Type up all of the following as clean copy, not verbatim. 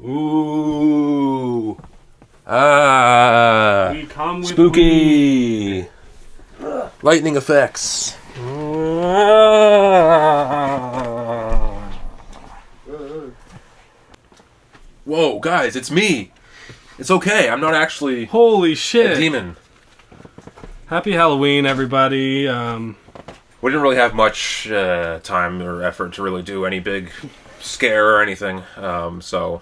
Ooh. Spooky. Lightning effects. Whoa, guys, it's me. It's okay. I'm not actually Holy shit. a demon. Happy Halloween, everybody. We didn't really have much time or effort to really do any big scare or anything. So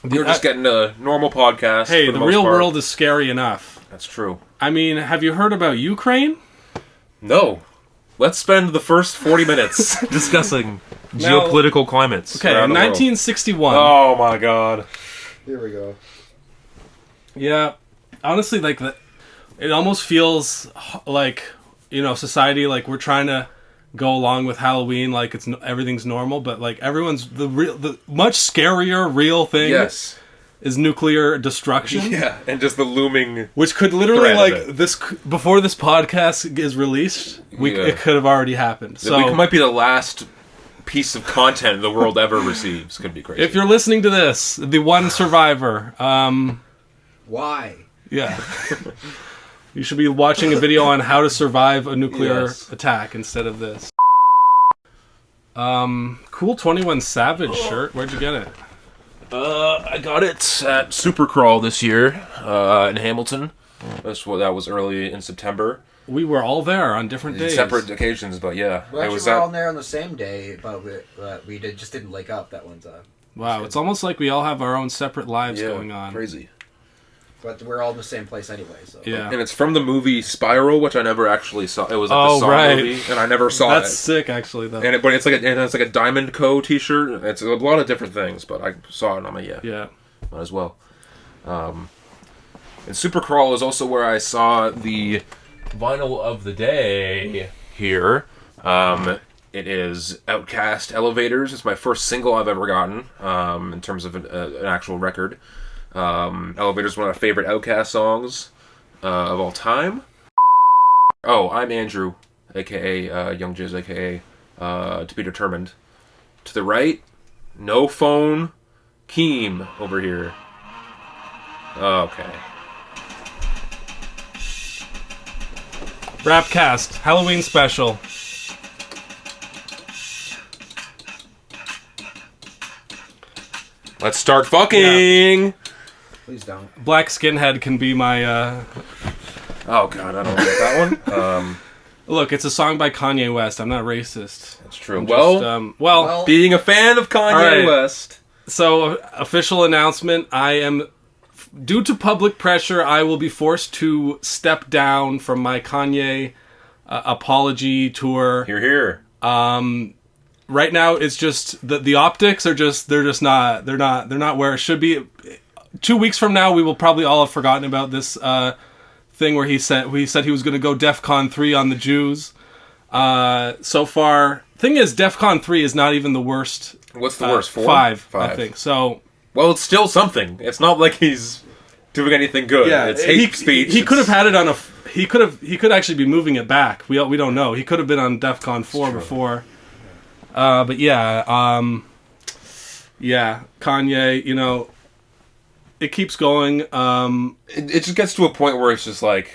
we were just getting a normal podcast. Hey, the real world is scary enough. That's true. I mean, have you heard about Ukraine? No. Let's spend the first 40 minutes discussing geopolitical climates. Okay, in 1961. Oh my god. Here we go. Yeah, honestly, like it almost feels like, society, like we're trying to go along with Halloween, like everything's normal, but like everyone's the much scarier real thing. Yes. Is nuclear destruction. Yeah, and just the looming, which could literally before this podcast is released, it could have already happened. So it might be the last piece of content the world ever receives. Could be crazy. If you're listening to this, the one survivor, why? Yeah. You should be watching a video on how to survive a nuclear attack instead of this. Cool 21 Savage shirt. Where'd you get it? I got it at Supercrawl this year in Hamilton. That was early in September. We were all there on different days. Separate occasions, but yeah. We were all there on the same day, but we just didn't link up that one time. Wow, it's almost like we all have our own separate lives going on. Crazy. But we're all in the same place anyway, so. Yeah. And it's from the movie Spiral, which I never actually saw. It was like the Saw movie, and I never saw it. That's sick, actually, though. But it's like a Diamond Co. t-shirt. It's a lot of different things, but I saw it and I'm like, yeah, might as well. And Supercrawl is also where I saw the vinyl of the day here. It is Outcast Elevators. It's my first single I've ever gotten in terms of an actual record. Elevators is one of my favorite Outkast songs of all time. Oh, I'm Andrew, aka Young Jizz, aka To Be Determined. To the right, no phone, Keem over here. Okay. Rapcast Halloween Special. Let's start fucking! Yeah. Please don't. Black Skinhead can be my... Oh god, I don't like that one. Look, it's a song by Kanye West. I'm not racist. That's true. Well, being a fan of Kanye West. So, official announcement, due to public pressure, I will be forced to step down from my Kanye apology tour. Hear, hear. Right now, it's just the optics are they're not where it should be. 2 weeks from now, we will probably all have forgotten about this thing where he said he was going to go DEFCON 3 on the Jews. So far, thing is, DEFCON 3 is not even the worst. What's the worst? 4? 5, I think. So, well, it's still something. It's not like he's doing anything good. Yeah, it's hate speech. He could have had it on a. He could actually be moving it back. We don't know. He could have been on DEFCON 4 before. But yeah, Kanye, it keeps going. It just gets to a point where it's just like,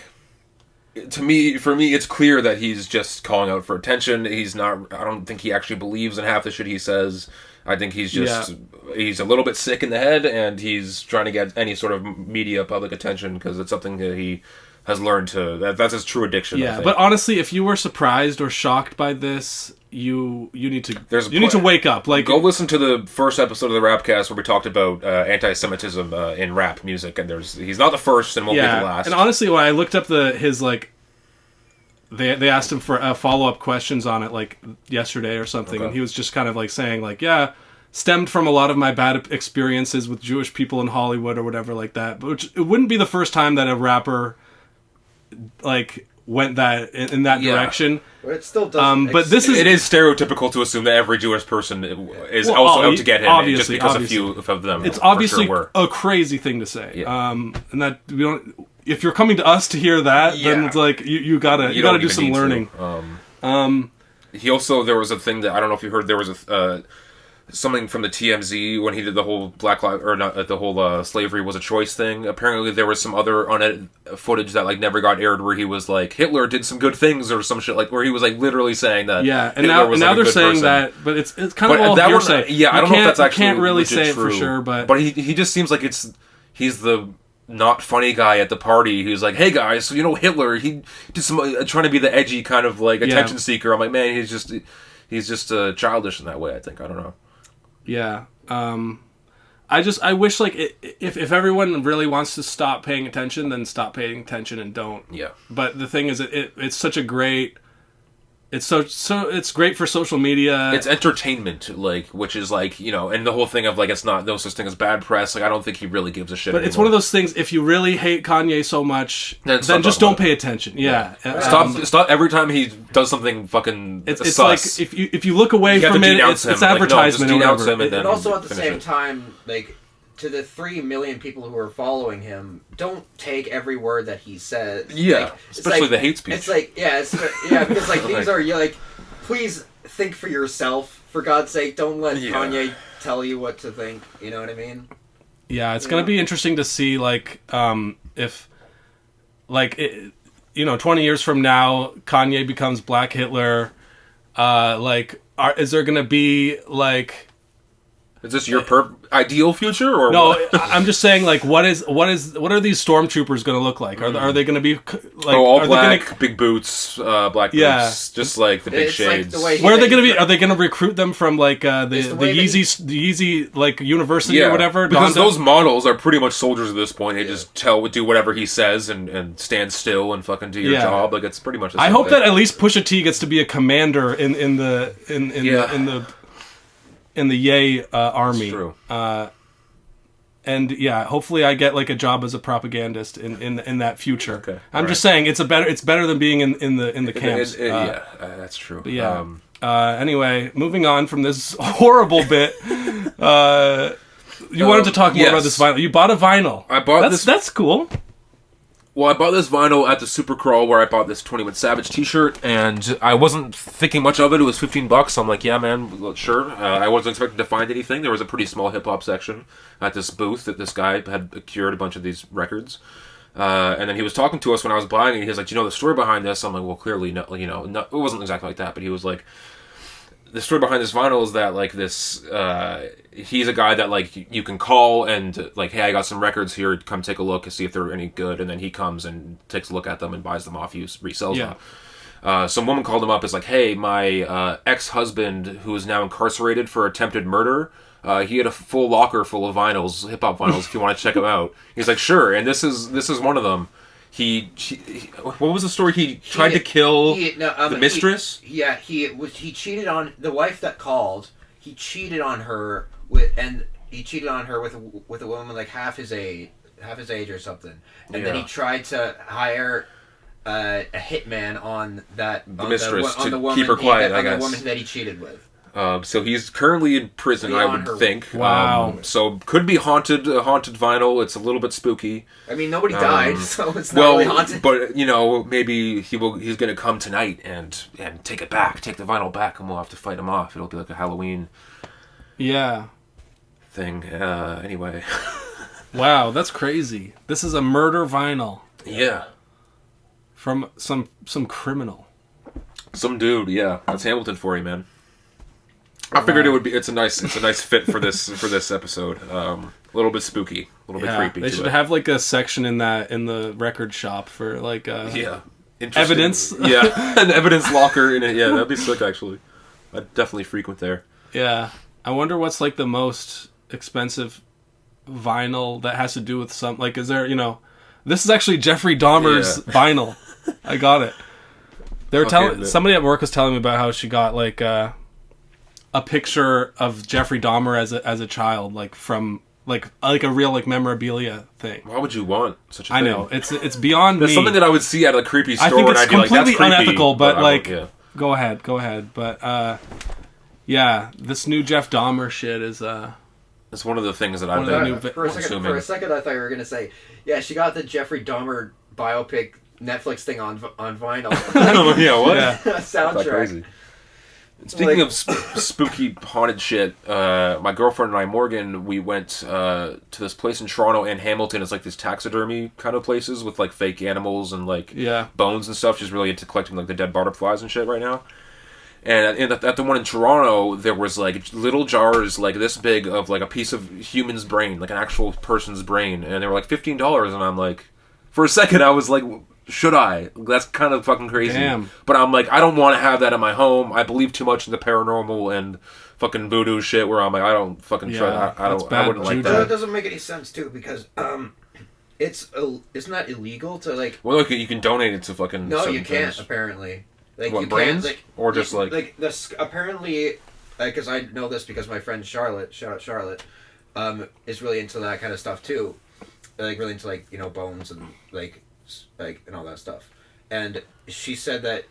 for me, it's clear that he's just calling out for attention. He's not. I don't think he actually believes in half the shit he says. I think he's just he's a little bit sick in the head, and he's trying to get any sort of media public attention because it's something that he has learned to. That's his true addiction. Yeah, but honestly, if you were surprised or shocked by this, you need to wake up. Like, go listen to the first episode of the Rapcast where we talked about anti-Semitism in rap music, and he's not the first and won't be the last. And honestly, when I looked up they asked him for follow-up questions on it like yesterday or something, and he was just kind of like saying like, yeah, stemmed from a lot of my bad experiences with Jewish people in Hollywood or whatever like that. But it wouldn't be the first time that a rapper like went that in that direction. But it still doesn't. But it is stereotypical to assume that every Jewish person is also out to get him, just because a few of them. It's obviously a crazy thing to say. Yeah. And that we don't. If you're coming to us to hear that, then it's like you gotta do some learning. He also, there was a thing that I don't know if you heard. There was something from the TMZ when he did the whole Black Lives, or not, the whole slavery was a choice thing. Apparently, there was some other unedited footage that like never got aired where he was like, Hitler did some good things or some shit, like where he was like literally saying that. Yeah, and now they're saying that, but it's kind of all hearsay. Yeah, I don't know if that's actually can't really say true, it for sure, but he just seems like he's the not funny guy at the party who's like, hey guys, so you know Hitler, he did some trying to be the edgy kind of like attention seeker. I'm like, man, he's just childish in that way. I think, I don't know. Yeah. I wish like if everyone really wants to stop paying attention, then stop paying attention and don't. Yeah. But the thing is, it's such a great. It's it's great for social media. It's entertainment, like, which is like, you know, and the whole thing of like, it's not no such thing as bad press. Like, I don't think he really gives a shit. But anymore. It's one of those things. If you really hate Kanye so much, then just don't pay attention. Yeah. Stop every time he does something fucking. It's sus. like if you look away from it, it's advertisement. Like, no, or whatever. But also at the same time, like, to the 3 million people who are following him, don't take every word that he says. Yeah, like, especially like, the hate speech. It's like, because like these are like, please think for yourself. For God's sake, don't let Kanye tell you what to think. You know what I mean? Yeah, it's gonna be interesting to see like if like 20 years from now Kanye becomes Black Hitler. Is there gonna be like? Is this your ideal future, or no? What? I'm just saying, like, what are these stormtroopers going to look like? Are they going to be like all black, big boots, black boots, just like the big shades? Like where are they going to be? Are they going to recruit them from like the Yeezy like university or whatever? Because those models are pretty much soldiers at this point. They just do whatever he says and stand still and fucking do your job. Like, it's pretty much. The same I hope thing. that at least Pusha T gets to be a commander in the Ye army. True. And hopefully I get like a job as a propagandist in that future. Okay. I'm just saying it's better than being in the camps. That's true. But anyway, moving on from this horrible bit. You wanted to talk more about this vinyl. You bought a vinyl. I bought this. That's cool. Well, I bought this vinyl at the Supercrawl where I bought this 21 Savage t-shirt, and I wasn't thinking much of it. It was $15. So I'm like, yeah, man, sure. I wasn't expecting to find anything. There was a pretty small hip-hop section at this booth that this guy had cured a bunch of these records. And then he was talking to us when I was buying it. He was like, do you know the story behind this? I'm like, well, clearly, no, it wasn't exactly like that. But he was like, the story behind this vinyl is that, like, this, he's a guy that, like, you can call and, like, hey, I got some records here, come take a look and see if they're any good, and then he comes and takes a look at them and buys them off you, resells them. Some woman called him up, is like, hey, my ex-husband, who is now incarcerated for attempted murder, he had a full locker full of vinyls, hip-hop vinyls, if you want to check them out. He's like, sure, and this is one of them. He what was the story? He tried to kill the mistress. He cheated on the wife that called. He cheated on her with a woman like half his age or something. And then he tried to hire a hitman on the mistress to woman, keep her quiet. On the woman that he cheated with. So he's currently in prison, I would think. Wow. So could be haunted vinyl. It's a little bit spooky. I mean, nobody died, so it's not really haunted. But maybe he's going to come tonight and take it back, take the vinyl back, and we'll have to fight him off. It'll be like a Halloween. Thing. Anyway. Wow, that's crazy. This is a murder vinyl. Yeah. From some criminal. Some dude. Yeah, that's Hamilton for you, man. I figured it would be. It's a nice fit for this episode. A little bit spooky, a little bit creepy. They should have like a section in the record shop for like evidence. Yeah, an evidence locker in it. Yeah, that'd be sick. Actually, I'd definitely frequent there. Yeah, I wonder what's like the most expensive vinyl that has to do with some like. Is there This is actually Jeffrey Dahmer's vinyl. I got it. They were telling somebody at work was telling me about how she got like. a picture of Jeffrey Dahmer as a child, like from like a real like memorabilia thing. Why would you want such a thing? I know it's beyond That's me. something that I would see at a creepy store. I think it's and I'd be completely like, that's creepy, unethical, but like, go ahead. But yeah, this new Jeff Dahmer shit is it's one of the things that I've been for a second, I thought you were gonna say, yeah, she got the Jeffrey Dahmer biopic Netflix thing on vinyl. Yeah, what? Yeah. Soundtrack. Crazy. Speaking of spooky haunted shit, my girlfriend and I, Morgan, we went to this place in Toronto and Hamilton. It's like these taxidermy kind of places with like fake animals and like bones and stuff. She's really into collecting like the dead butterflies and shit right now. And at the one in Toronto, there was like little jars like this big of like a piece of human's brain, like an actual person's brain, and they were like $15. And I'm like, for a second, I was like, should I? That's kind of fucking crazy. Damn. But I'm like, I don't want to have that in my home. I believe too much in the paranormal and fucking voodoo shit. Where I'm like, I don't fucking try. I wouldn't like that. It doesn't make any sense too because it's not illegal to like. Well, look, you can donate it to fucking. No, you can't. Apparently. Like what, you brains? Can't, or just like this apparently, because I know this because my friend Charlotte, shout out Charlotte, is really into that kind of stuff too, like really into like bones and like and all that stuff, and she said that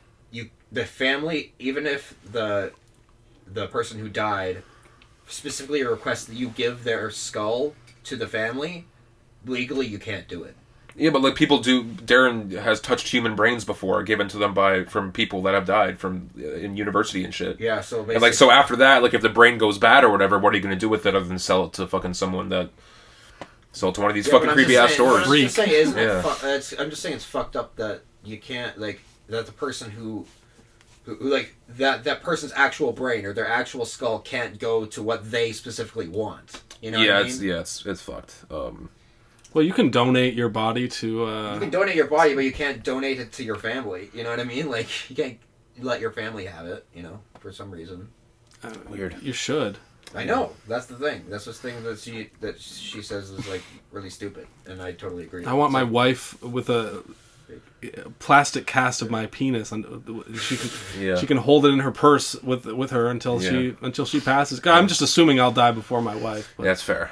the family, even if the person who died specifically requests that you give their skull to the family, legally you can't do it. Yeah, but like people do. Darren has touched human brains before, given to them from people that have died from in university and shit. Yeah, so basically, and like so after that, like if the brain goes bad or whatever, what are you going to do with it other than sell it to fucking someone that sell it to one of these fucking creepy ass stores? I'm just saying, I'm just saying it's fucked up that you can't like that the person who like that person's actual brain or their actual skull can't go to what they specifically want. You know? Yeah, what I mean? it's fucked. Well, you can donate your body to... You can donate your body, but you can't donate it to your family. You know what I mean? Like, you can't let your family have it, for some reason. Weird. You should. I know. That's the thing. That's the thing that she says is, like, really stupid. And I totally agree. I want my wife with a plastic cast of my penis. And she can hold it in her purse with her until she passes. I'm just assuming I'll die before my wife. But. That's fair.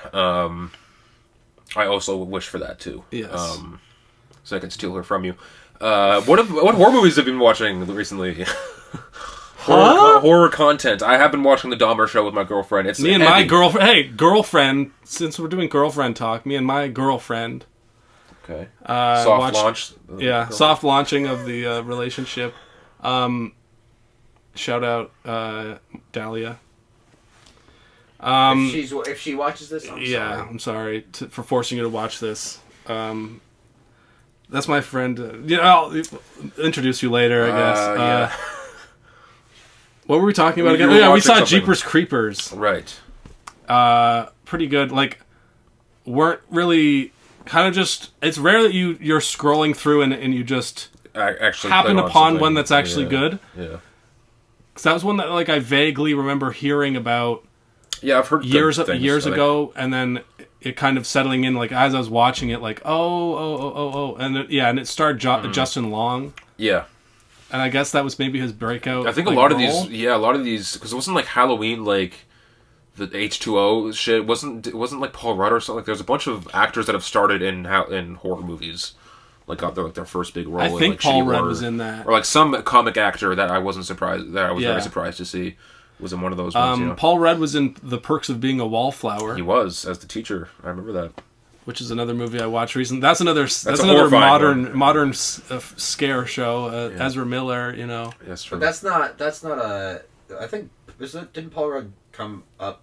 I also wish for that too. Yes. So I can steal her from you. What horror movies have you been watching recently? Horror content. I have been watching the Dahmer Show with my girlfriend. It's me and my girlfriend. Hey, girlfriend. Since we're doing girlfriend talk, me and my girlfriend. Okay. Launch. Yeah, soft launching of the relationship. Shout out Dahlia. If she watches this, I'm sorry for forcing you to watch this. That's my friend. I'll introduce you later, I guess. Yeah. What were we talking about again? We saw something. Jeepers Creepers. Right. Pretty good. Like, weren't really kind of just. It's rare that you're scrolling through and you just actually happen upon one that's actually good. Yeah. Because that was one that like I vaguely remember hearing about. Yeah, I've heard years ago, and then it kind of settling in. Like as I was watching it, like and it starred Justin Long. Yeah, and I guess that was maybe his breakout. I think a lot of these, because it wasn't like Halloween, like the H2O shit. It wasn't like Paul Rudd or something. Like there's a bunch of actors that have started in horror movies, like got their first big role. I think like Paul Rudd was in that, or like some comic actor that I wasn't surprised that I was very surprised to see. Was in one of those ones, Paul Rudd was in The Perks of Being a Wallflower. He was, as the teacher. I remember that. Which is another movie I watched recently. That's another modern scare show. Ezra Miller, That's true. But that's not a... I think... Didn't Paul Rudd come up...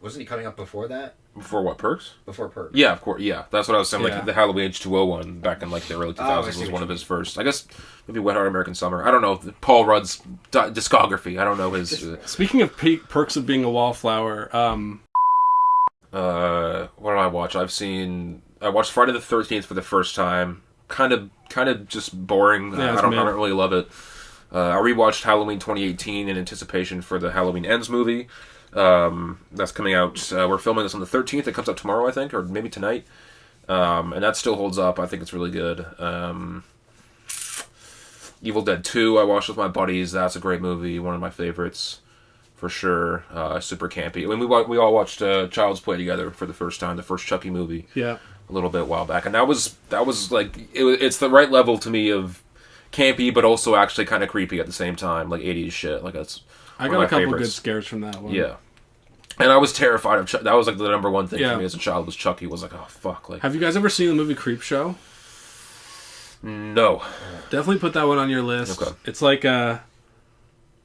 Wasn't he coming up before that? Before what, Perks? Before Perks. Yeah, of course, yeah. That's what I was saying, like the Halloween H2O one back in like the early 2000s was one of his first. I guess maybe Wet Hot American Summer. I don't know. Paul Rudd's discography. I don't know his... Speaking of Perks of Being a Wallflower, what did I watch? I watched Friday the 13th for the first time. Kind of just boring. I don't really love it. I rewatched Halloween 2018 in anticipation for the Halloween Ends movie. That's coming out. We're filming this on the 13th. It comes out tomorrow, I think, or maybe tonight. And that still holds up. I think it's really good. Evil Dead 2, I watched with my buddies. That's a great movie. One of my favorites for sure. Super campy. I mean, we all watched Child's Play together for the first time, the first Chucky movie. Yeah. A little bit a while back, and that was like it's the right level to me of campy, but also actually kind of creepy at the same time, like 80s shit. Like that's I got a couple good scares from that one. Yeah, and I was terrified of that. Was like the number one thing for me as a child was Chucky. Was like, oh fuck. Like, have you guys ever seen the movie Creepshow? No. Definitely put that one on your list. Okay. It's like a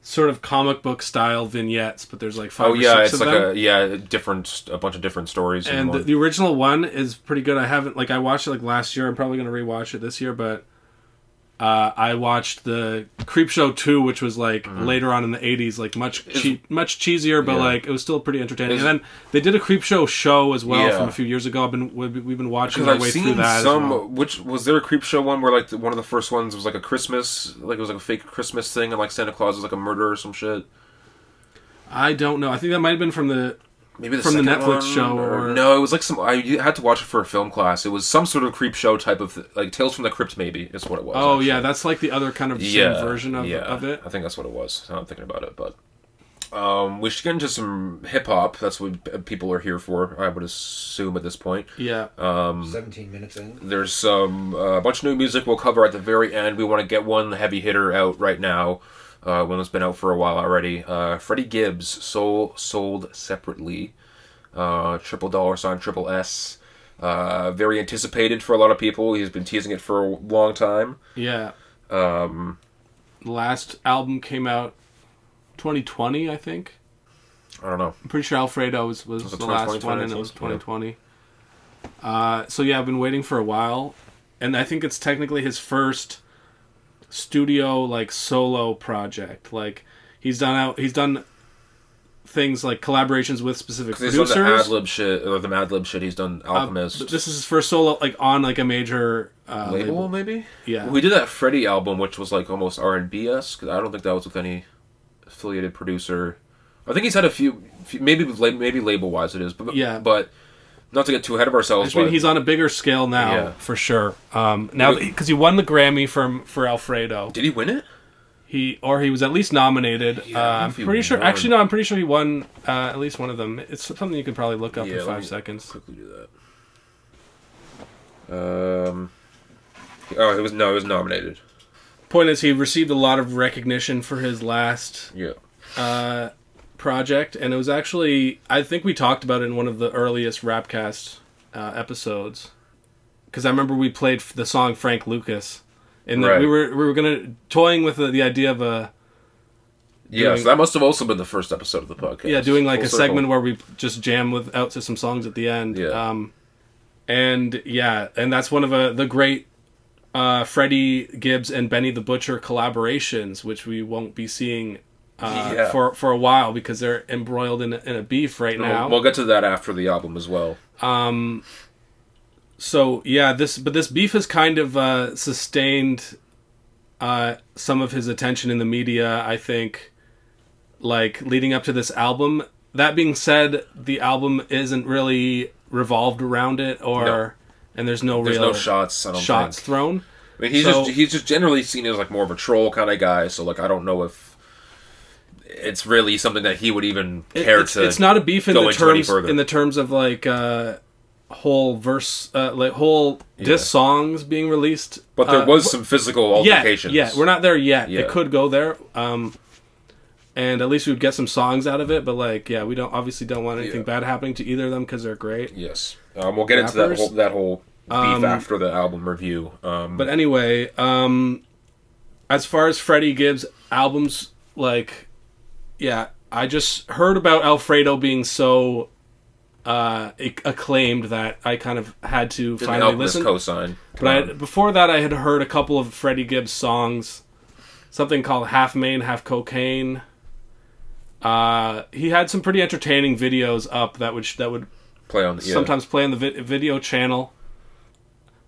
sort of comic book style vignettes, but there's like 5 or 6 of them. a bunch of different stories. And the original one is pretty good. I watched it like last year. I'm probably going to rewatch it this year, but I watched the Creepshow 2, which was like later on in the 80s, like much cheesier, but like it was still pretty entertaining. And then they did a Creepshow show as well from a few years ago. We've been watching our way through that. Which was there a Creepshow one where like one of the first ones was like a Christmas, like it was like a fake Christmas thing, and like Santa Claus was like a murderer or some shit. I don't know. I think that might have been from the Netflix show, or no, it was like I had to watch it for a film class. It was some sort of creep show type of like Tales from the Crypt, maybe is what it was. Oh actually. Yeah, that's like the other kind of version of it. I think that's what it was. I'm thinking about it, but we should get into some hip hop. That's what people are here for, I would assume at this point. Yeah. 17 minutes in. There's some a bunch of new music we'll cover at the very end. We want to get one heavy hitter out right now. One that's been out for a while already. Freddie Gibbs, Sold Separately. $$SSS. Very anticipated for a lot of people. He's been teasing it for a long time. Yeah. Last album came out 2020, I think. I don't know. I'm pretty sure Alfredo was the last one, and it was 2020. Yeah. So yeah, I've been waiting for a while, and I think it's technically his first studio like solo project. Like he's done things like collaborations with specific producers. He's done the ad-lib shit or the Mad Lib shit. He's done Alchemist. This is his first solo like on like a major label maybe. Yeah, we did that Freddie album, which was like almost R&B-esque. I don't think that was with any affiliated producer. I think he's had a few maybe label wise it is, but not to get too ahead of ourselves. I mean, he's on a bigger scale now, for sure. Now, because he won the Grammy for Alfredo. Did he win it? He was at least nominated. I'm pretty sure. Actually, no, I'm pretty sure he won at least one of them. It's something you could probably look up in 5 seconds. Quickly do that. It was nominated. Point is, he received a lot of recognition for his last project, and it was actually, I think we talked about it in one of the earliest Rapcast episodes, because I remember we played the song Frank Lucas, and we were gonna toying with the idea of a so that must have also been the first episode of the podcast. Doing like segment where we just jam out to some songs at the end. And that's one of the great Freddie Gibbs and Benny the Butcher collaborations, which we won't be seeing for a while because they're embroiled in a beef right now. We'll get to that after the album as well. This beef has kind of sustained some of his attention in the media, I think, like leading up to this album. That being said, the album isn't really revolved around it, and there's no shots thrown. I mean, he's just generally seen as like more of a troll kind of guy. So like, I don't know if it's really something that he would even care to. It's not a beef in the terms of like whole verse, diss songs being released. But there was some physical altercations. Yeah, we're not there yet. It could go there. And at least we would get some songs out of it. But like, we don't want anything bad happening to either of them because they're great. Yes, we'll get into that whole beef after the album review. But anyway, as far as Freddie Gibbs albums, like, I just heard about Alfredo being so acclaimed that I kind of had to finally listen. Cosign. But before that, I had heard a couple of Freddie Gibbs songs, something called Half Main, Half Cocaine. He had some pretty entertaining videos up that would sometimes play on the video channel.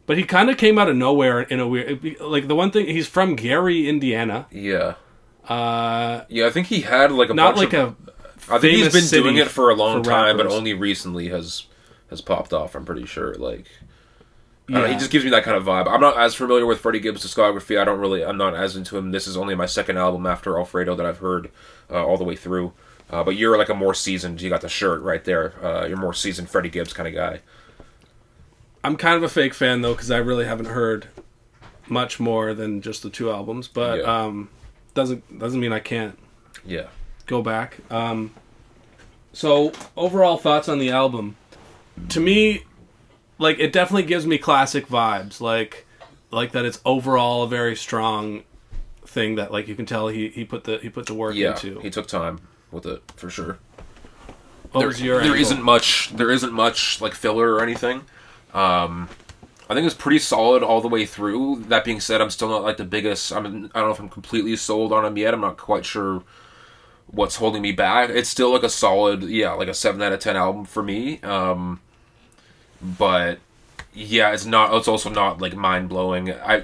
But he kind of came out of nowhere in a weird... Like, the one thing... He's from Gary, Indiana. Yeah. I think he had, like, I think he's been doing it for a long time, but only recently has popped off, I'm pretty sure. Like... he just gives me that kind of vibe. I'm not as familiar with Freddie Gibbs' discography. I'm not as into him. This is only my second album after Alfredo that I've heard all the way through. But you're like a more seasoned. You got the shirt right there. You're more seasoned Freddie Gibbs kind of guy. I'm kind of a fake fan though, because I really haven't heard much more than just the 2 albums. But doesn't mean I can't. Yeah. Go back. So overall thoughts on the album. To me, like, it definitely gives me classic vibes. Like that it's overall a very strong thing that, like, you can tell he put the work into. He took time with it for sure. What was your there angle? isn't much like filler or anything. I think it's pretty solid all the way through. That being said, I'm still not like the biggest. I don't know if I'm completely sold on him yet. I'm not quite sure what's holding me back. It's still like a solid, like a 7 out of 10 album for me. But yeah, it's also not like mind blowing. I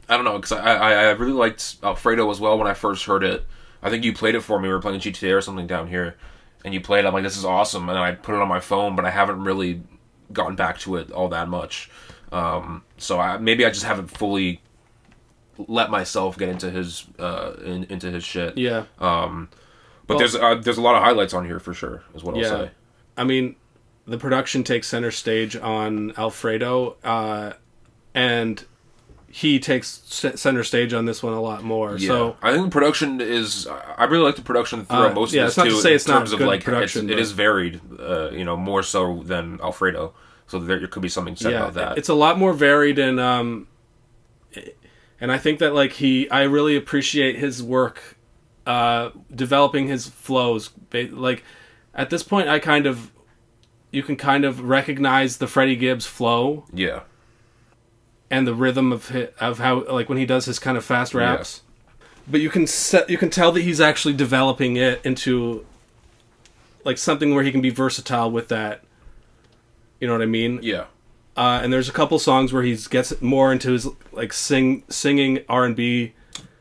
don't know, because I really liked Alfredo as well when I first heard it. I think you played it for me. We were playing GTA or something down here, and you played it. I'm like, this is awesome, and I put it on my phone, but I haven't really gotten back to it all that much. So maybe I just haven't fully let myself get into his shit. Yeah. But there's a lot of highlights on here for sure, is what I'll say. I mean, the production takes center stage on Alfredo, and he takes center stage on this one a lot more. Yeah. So I think the production is. I really like the production throughout most of this it's not too. to say it's in terms not of good like production, it is varied. More so than Alfredo. So there could be something said about that. It's a lot more varied, and I think that like I really appreciate his work, developing his flows. Like at this point, you can kind of recognize the Freddie Gibbs flow. Yeah. And the rhythm of how, like, when he does his kind of fast raps. Yeah. But you can tell that he's actually developing it into like something where he can be versatile with that. You know what I mean? Yeah. And there's a couple songs where he gets more into his like singing R&B.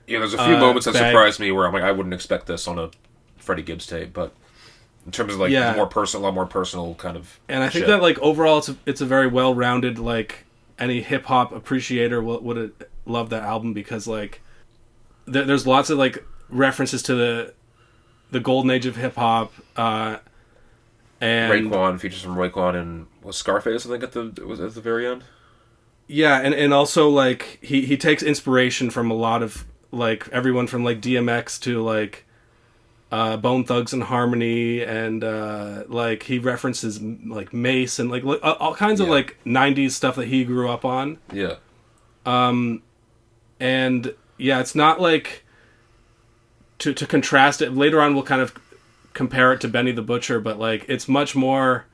Yeah, there's a few moments that surprised me where I'm like, I wouldn't expect this on a Freddie Gibbs tape, but in terms of like a lot more personal kind of. And I think that like overall it's a very well-rounded, like, any hip hop appreciator would love that album, because like there's lots of like references to the golden age of hip hop, and Raekwon, features from Raekwon and Scarface, I think at the very end. Yeah, and also like he takes inspiration from a lot of like everyone from like DMX to like Bone Thugs and Harmony, and like he references like Mace and like all kinds of like 90s stuff that he grew up on. Yeah. And yeah, it's not like to contrast it. Later on, we'll kind of compare it to Benny the Butcher, but like it's much more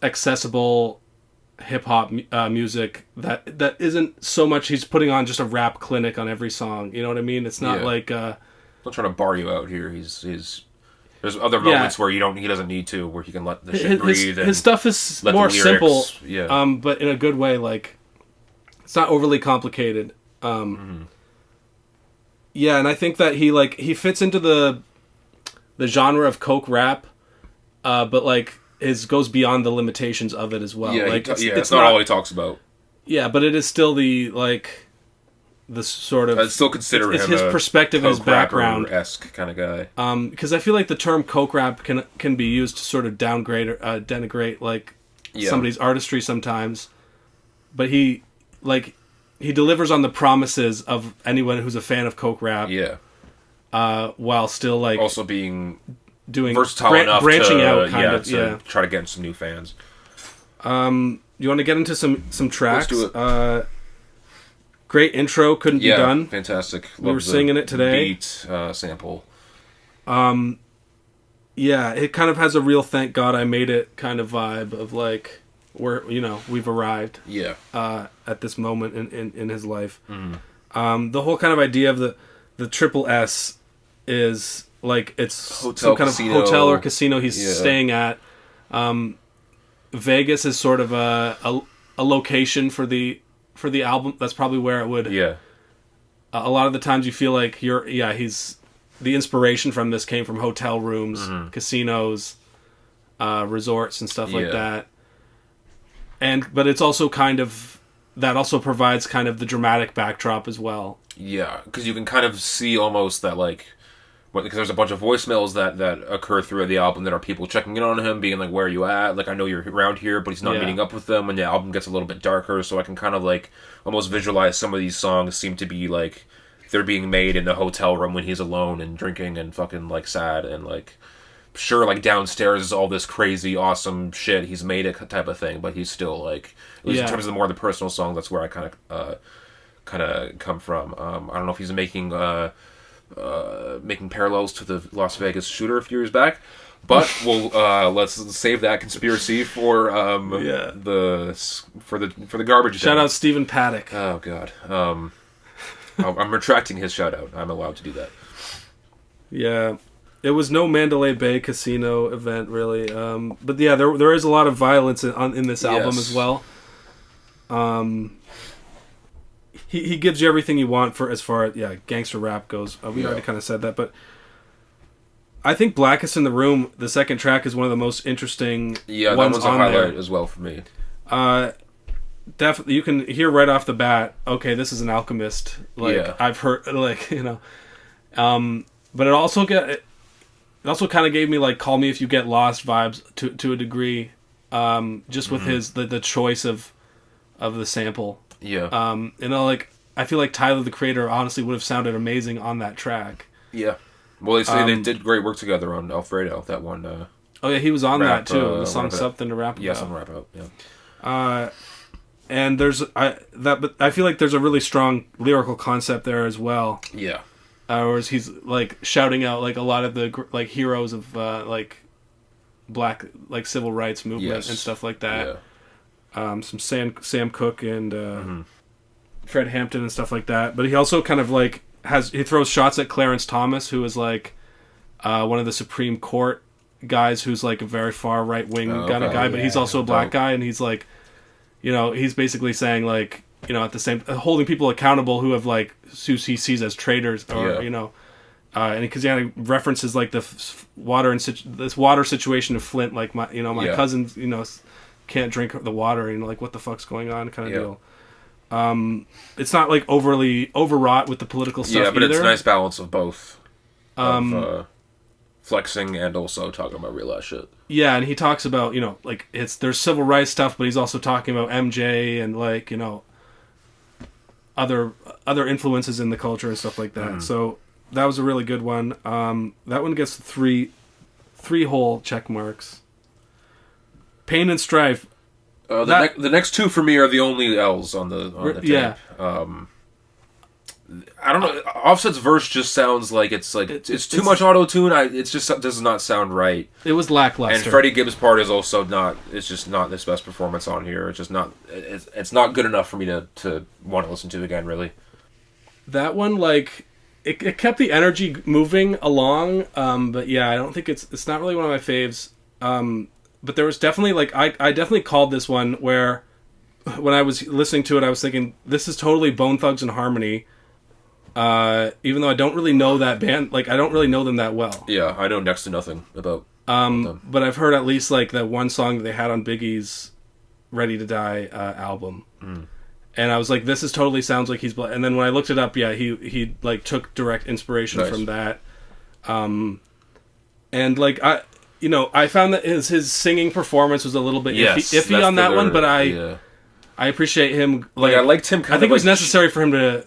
accessible hip hop music that isn't so much he's putting on just a rap clinic on every song. You know what I mean? It's not like. I'm not trying to bar you out here. He's there's other moments where he doesn't need to, where he can let the shit breathe. His stuff is more simple, but in a good way. Like, it's not overly complicated. Yeah, and I think that he fits into the genre of coke rap, but like goes beyond the limitations of it as well. Yeah, like it's not all he talks about. Yeah, but it is still the sort of. I'd still consider him his perspective, his background-esque kind of guy. Because I feel like the term coke rap can be used to sort of downgrade or denigrate like somebody's artistry sometimes, but he delivers on the promises of anyone who's a fan of coke rap. Yeah. While still like also doing versatile enough, branching out, to try to get some new fans. You want to get into some tracks? Let's do it. Great intro, couldn't be done. Fantastic. We were singing it today. Beat sample. Yeah, it kind of has a real "thank God I made it" kind of vibe of like we've arrived. Yeah. At this moment in his life. Mm-hmm. The whole kind of idea of the triple S is like it's some kind of hotel or casino he's staying at. Vegas is sort of a location for the album. That's probably where it would. Yeah. A lot of the times you feel like he's the inspiration from this came from hotel rooms, casinos, resorts and stuff like that. But it's also kind of that also provides kind of the dramatic backdrop as well. Yeah, because you can kind of see almost that like because there's a bunch of voicemails that occur throughout the album that are people checking in on him, being like, where are you at? Like, I know you're around here, but he's not meeting up with them, and the album gets a little bit darker, so I can kind of, like, almost visualize some of these songs seem to be, like, they're being made in the hotel room when he's alone and drinking and fucking, like, sad, and, like, sure, like, downstairs is all this crazy, awesome shit, he's made it type of thing, but he's still, like, at least in terms of the personal song, that's where I kind of come from. I don't know if he's making parallels to the Las Vegas shooter a few years back, but we'll let's save that conspiracy for the garbage. Shout out Stephen Paddock. Oh God, I'm retracting his shout out. I'm allowed to do that. Yeah, it was no Mandalay Bay casino event really, but yeah, there is a lot of violence in this album as well. He gives you everything you want for as far as gangster rap goes. We already kind of said that, but I think Blackest in the Room, the second track, is one of the most interesting ones that one's a highlight there. As well for me. Definitely, you can hear right off the bat, okay, this is an Alchemist. I've heard, but it also kind of gave me like Call Me If You Get Lost vibes to a degree, just with his the choice of the sample. Yeah. I feel like Tyler, the Creator, honestly would have sounded amazing on that track. Yeah. Well, they say they did great work together on Alfredo, that one. He was on that too. The song Something to Rap About. Yeah, Something to Rap About, yeah. And but I feel like there's a really strong lyrical concept there as well. Yeah. Whereas he's like shouting out like a lot of the like heroes of like black like civil rights movement and stuff like that. Yeah. Some Sam Cooke and Fred Hampton and stuff like that. But he also kind of like he throws shots at Clarence Thomas, who is like one of the Supreme Court guys, who's like a very far right wing kind of guy, but he's also a black guy, and he's like, he's basically saying like, at the same holding people accountable who have like who he sees as traitors, or and because he references like this water situation of Flint, like my cousins can't drink the water, like what the fuck's going on kind of deal. It's not like overly overwrought with the political stuff but either. it's a nice balance of both, of flexing and also talking about real ass shit. Yeah, and he talks about like there's civil rights stuff, but he's also talking about MJ and like other influences in the culture and stuff like that. So that was a really good one. That one gets three whole check marks. Pain and Strife. The next two for me are the only L's on the tape. Yeah. I don't know. Offset's verse just sounds like it's too much auto tune. It just does not sound right. It was lackluster. And Freddie Gibbs' part is also not. It's just not his best performance on here. It's just not. It's not good enough for me to want to listen to again. Really. That one, like, it kept the energy moving along. But yeah, I don't think it's not really one of my faves. But there was definitely like I definitely called this one where when I was listening to it, I was thinking this is totally Bone Thugs and Harmony. Even though I don't really know that band, like I don't really know them that well. Yeah, I know next to nothing about them. But I've heard at least like that one song that they had on Biggie's Ready to Die album, and I was like, this totally sounds like he's. And then when I looked it up, he like took direct inspiration from that. And like I found that his singing performance was a little bit iffy on that one, but I appreciate him. Like I liked him. I think it was necessary for him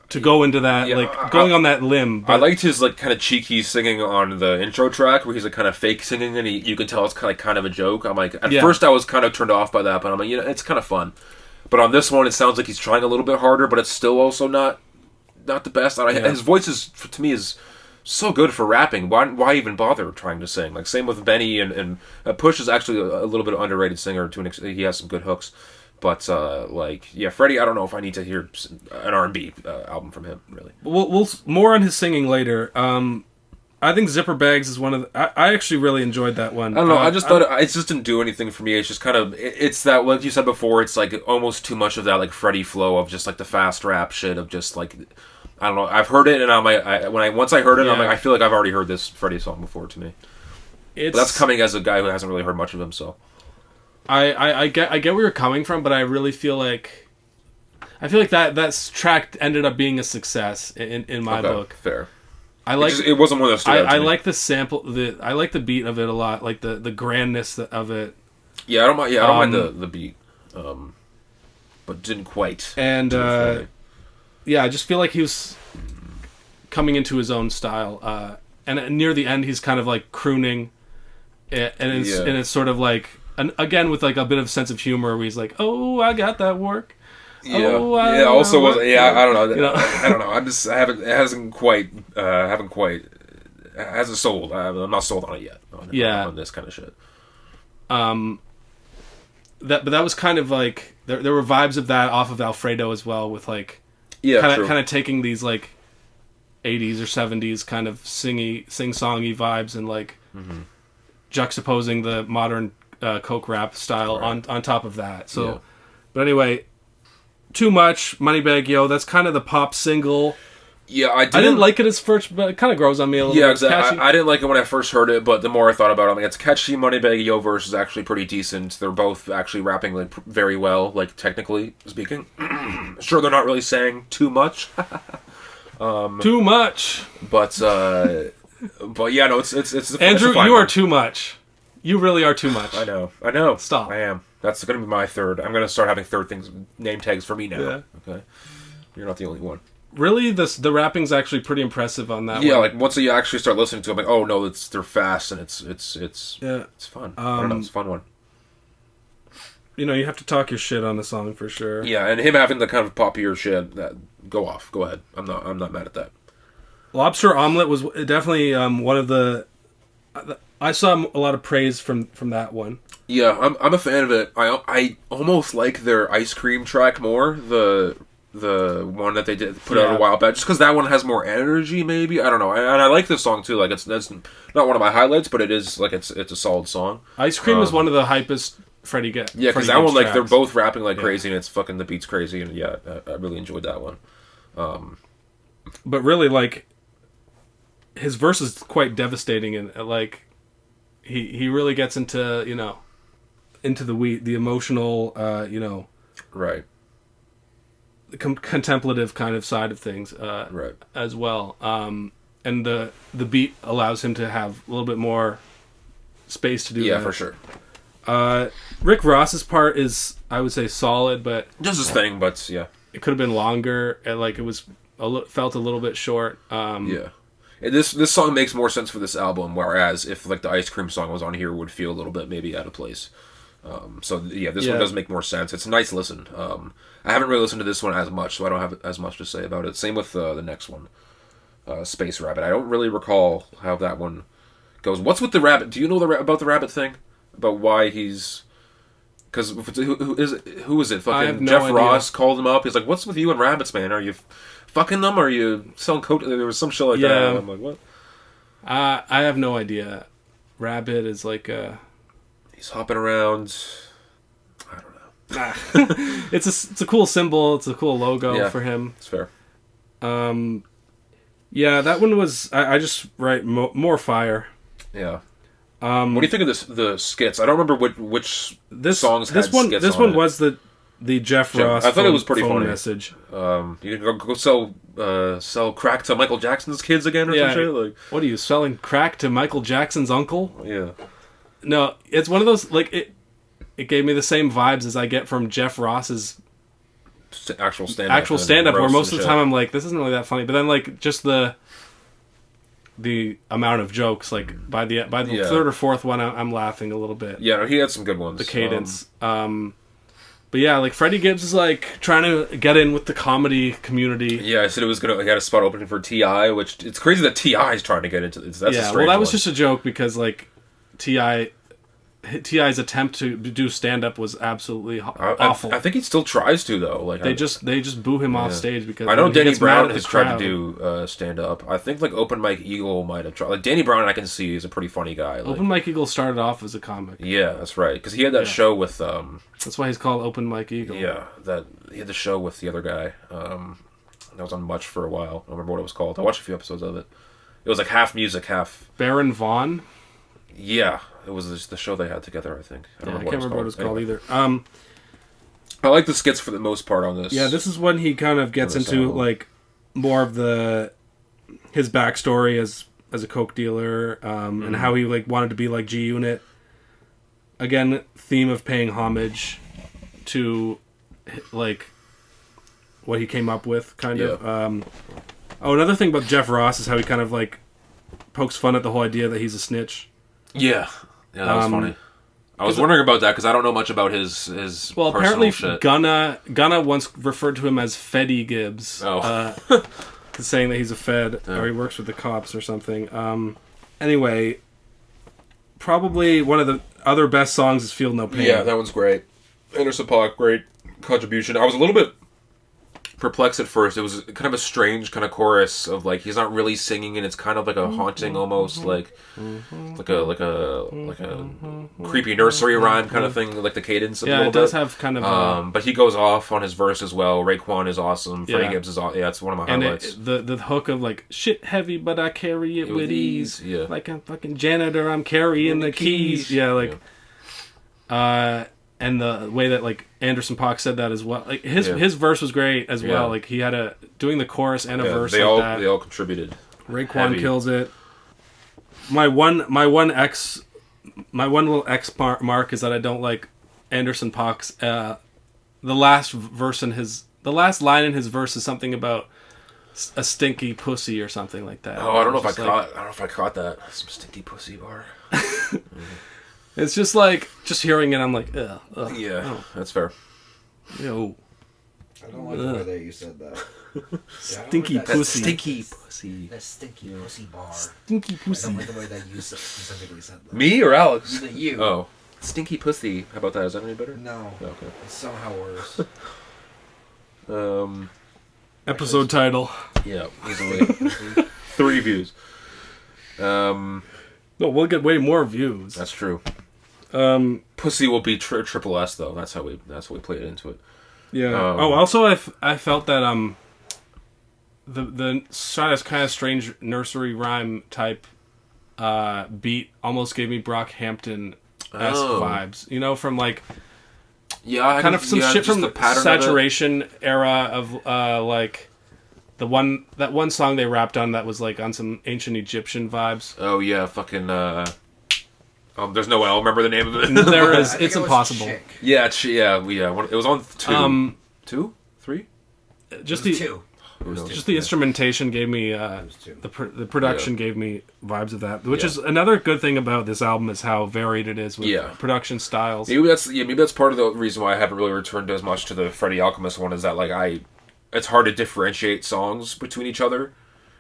to go into that, going on that limb. But I liked his like kind of cheeky singing on the intro track, where he's like kind of fake singing, and you can tell it's kind of a joke. I'm like, at first I was kind of turned off by that, but I'm like, it's kind of fun. But on this one, it sounds like he's trying a little bit harder, but it's still also not the best. His voice is, to me, is so good for rapping. Why even bother trying to sing? Like same with Benny and Push is actually a little bit of underrated singer to an extent. He has some good hooks. But, Freddie, I don't know if I need to hear an R&B album from him, really. We'll more on his singing later. I think Zipper Bags is one of the... I actually really enjoyed that one. I don't know, I just thought it just didn't do anything for me. It's just kind of... It's that, like you said before, it's like almost too much of that, like, Freddie flow of just, like, the fast rap shit of just, like... I don't know, I've heard it, and I'm like... Once I heard it, I'm like, I feel like I've already heard this Freddie song before, to me. But that's coming as a guy who hasn't really heard much of him, so... I get where you're coming from, but I really feel like that track ended up being a success in my book. Fair. it wasn't one of those. I like the sample. I like the beat of it a lot. Like the grandness of it. Yeah, I don't mind. Yeah, I don't mind the beat. But didn't quite. And yeah, I just feel like he was coming into his own style. And near the end, he's kind of like crooning, and it's sort of like, and again with like a bit of sense of humor, where he's like, "Oh, I got that work." Yeah, yeah. Also, I don't know. You know? I don't know. It hasn't sold. I'm not sold on it yet. On this kind of shit. But that was kind of like there were vibes of that off of Alfredo as well, with like kind of taking these like 80s or 70s kind of sing-songy vibes and like juxtaposing the modern coke rap style on top of that. So, but anyway, Too Much, Moneybagg Yo. That's kind of the pop single. Yeah, I didn't like it as first, but it kind of grows on me a little bit. Yeah, exactly. I didn't like it when I first heard it, but the more I thought about it, I'm like, it's catchy. Moneybagg Yo verse is actually pretty decent. They're both actually rapping like very well, like technically speaking. Sure, they're not really saying too much. Too much. But yeah, no, it's Andrew, you are too much. You really are too much. I know. Stop. I am. That's going to be my third. I'm going to start having third things, name tags for me now. Yeah. Okay. You're not the only one. Really, the rapping's actually pretty impressive on that one. Yeah, like once you actually start listening to it, I'm like, oh no, they're fast and it's fun. I don't know, it's a fun one. You know, you have to talk your shit on the song for sure. Yeah, and him having the kind of poppier shit, go ahead. I'm not mad at that. Lobster Omelet was definitely one of the. I saw a lot of praise from that one. Yeah, I'm a fan of it. I almost like their ice cream track more. The one that they did put out a while back, just because that one has more energy, maybe. I don't know, and I like this song too. Like that's not one of my highlights, but it is like it's a solid song. Ice Cream is one of the hypest Freddie Gibbs. Yeah, because that one like they're both rapping like crazy, and it's fucking the beat's crazy, and yeah, I really enjoyed that one. But really, like his verse is quite devastating, and like he really gets into the emotional right. The contemplative kind of side of things as well, and the beat allows him to have a little bit more space to do that. Yeah, for sure. Rick Ross's part is, I would say, solid, but just his thing. But yeah, it could have been longer. And, like it was felt a little bit short. Yeah, this song makes more sense for this album, whereas if like the Ice Cream song was on here, it would feel a little bit maybe out of place. So yeah, this one does make more sense. It's a nice listen. I haven't really listened to this one as much, so I don't have as much to say about it. Same with the next one, Space Rabbit. I don't really recall how that one goes. What's with the rabbit? Do you know about the rabbit thing? About why he's... Because who is it? Fucking no Jeff idea. Ross called him up. He's like, "What's with you and rabbits, man? Are you fucking them? Or are you selling coat?" There was some shit like that. I'm like, what? I have no idea. Rabbit is like He's hopping around. I don't know. It's a cool symbol. It's a cool logo for him. It's fair. Yeah, that one was. I just write more fire. Yeah. What do you think of the skits? I don't remember which songs had skits. This one was the Jeff Ross. I thought it was pretty funny message. You can go sell crack to Michael Jackson's kids again or some shit. Like, what are you selling crack to Michael Jackson's uncle? Yeah. No, it's one of those like it gave me the same vibes as I get from Jeff Ross's actual stand-up. Where most of the time I'm like, this isn't really that funny, but then like just the amount of jokes, like by the third or fourth one, I'm laughing a little bit. Yeah, he had some good ones. The cadence. But yeah, like Freddie Gibbs is like trying to get in with the comedy community. Yeah, I said he had a spot opening for T.I., which it's crazy that T.I. is trying to get into this. That's a strange that was just a joke because like T.I.'s attempt to do stand-up was absolutely awful. I think he still tries to though. Like they just boo him off stage because I know Danny Brown has tried to do stand-up. I think like Open Mike Eagle might have tried. Like Danny Brown, I can see is a pretty funny guy. Like, Open Mike Eagle started off as a comic. Yeah, that's right. Because he had that show with. That's why he's called Open Mike Eagle. Yeah, he had the show with the other guy. That was on Much for a while. I don't remember what it was called. I watched a few episodes of it. It was like half music, half Baron Vaughn. Yeah, it was just the show they had together, I think. I can't remember what it was called either. I like the skits for the most part on this. Yeah, this is when he kind of gets into like more of the his backstory as a coke dealer, and how he like wanted to be like G Unit. Again, theme of paying homage to like what he came up with, kind of. Another thing about Jeff Ross is how he kind of like pokes fun at the whole idea that he's a snitch. Yeah, that was funny. I was wondering about that because I don't know much about his well, personal apparently shit. Gunna once referred to him as Freddie Gibbs. Saying that he's a Fed or he works with the cops or something. Anyway, probably one of the other best songs is Feel No Pain. Yeah, that one's great. Anderson .Paak, great contribution. I was a little bit perplexed at first. It was kind of a strange kind of chorus of like he's not really singing and it's kind of like a haunting almost like a creepy nursery rhyme kind of thing, like the cadence a little bit. Yeah, it does have kind of but he goes off on his verse as well. Raekwon is awesome. Freddie Gibbs is awesome. Yeah, it's one of my highlights. And the hook of like shit heavy but I carry it with ease. Yeah. Like a fucking janitor I'm carrying the keys. Yeah, like and the way that like Anderson .Paak said that as well, like his verse was great as well. Like he had doing the chorus and a verse. They all contributed. Raekwon kills it. My one little X mark is that I don't like Anderson .Paak's the last line in his verse is something about a stinky pussy or something like that. Oh, I don't know if I caught that. Some stinky pussy bar. It's just like, just hearing it, I'm like, ugh. Yeah, that's fair. Yo. I don't like the way that you said that. Stinky pussy. Stinky pussy. That stinky pussy bar. Stinky pussy. I don't like the way that you specifically said that. Me or Alex? You. Oh. Stinky pussy. How about that? Is that any better? No. Okay. It's somehow worse. Episode title. Yeah, easily. 3 views. No, we'll get way more views. That's true. Pussy will be triple S though. That's how we played into it. Yeah. Also I felt that the kind of strange nursery rhyme type beat almost gave me Brockhampton vibes. You know, from like kind of some shit from the Saturation era of like that one song they rapped on that was like on some ancient Egyptian vibes. Oh yeah, fucking there's no way I'll remember the name of it. There is. It's impossible. Yeah, it was on 2. 2? 3? Just the 2. Just the instrumentation gave me the production gave me vibes of that, which is another good thing about this album is how varied it is with production styles. Maybe that's part of the reason why I haven't really returned as much to the Freddie Alchemist one is that like it's hard to differentiate songs between each other.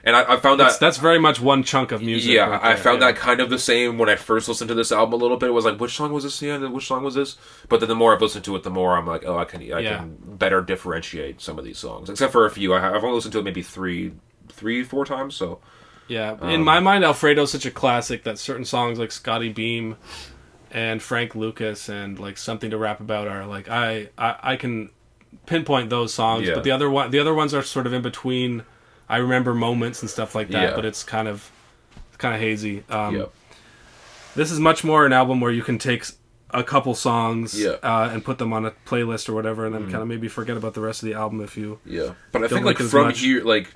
And I found that's very much one chunk of music. Yeah, right, I found that kind of the same when I first listened to this album a little bit. It was like, which song was this again? Which song was this? But then the more I've listened to it, the more I'm like, oh, I can better differentiate some of these songs. Except for a few. I've only listened to it maybe 4 times, so... Yeah, in my mind, Alfredo's such a classic that certain songs like Scotty Beam and Frank Lucas and like Something to Rap About are like, I can pinpoint those songs, but the other ones are sort of in between... I remember moments and stuff like that, but it's kind of hazy. This is much more an album where you can take a couple songs and put them on a playlist or whatever, and then kind of maybe forget about the rest of the album if you. Yeah, but I think like from here, like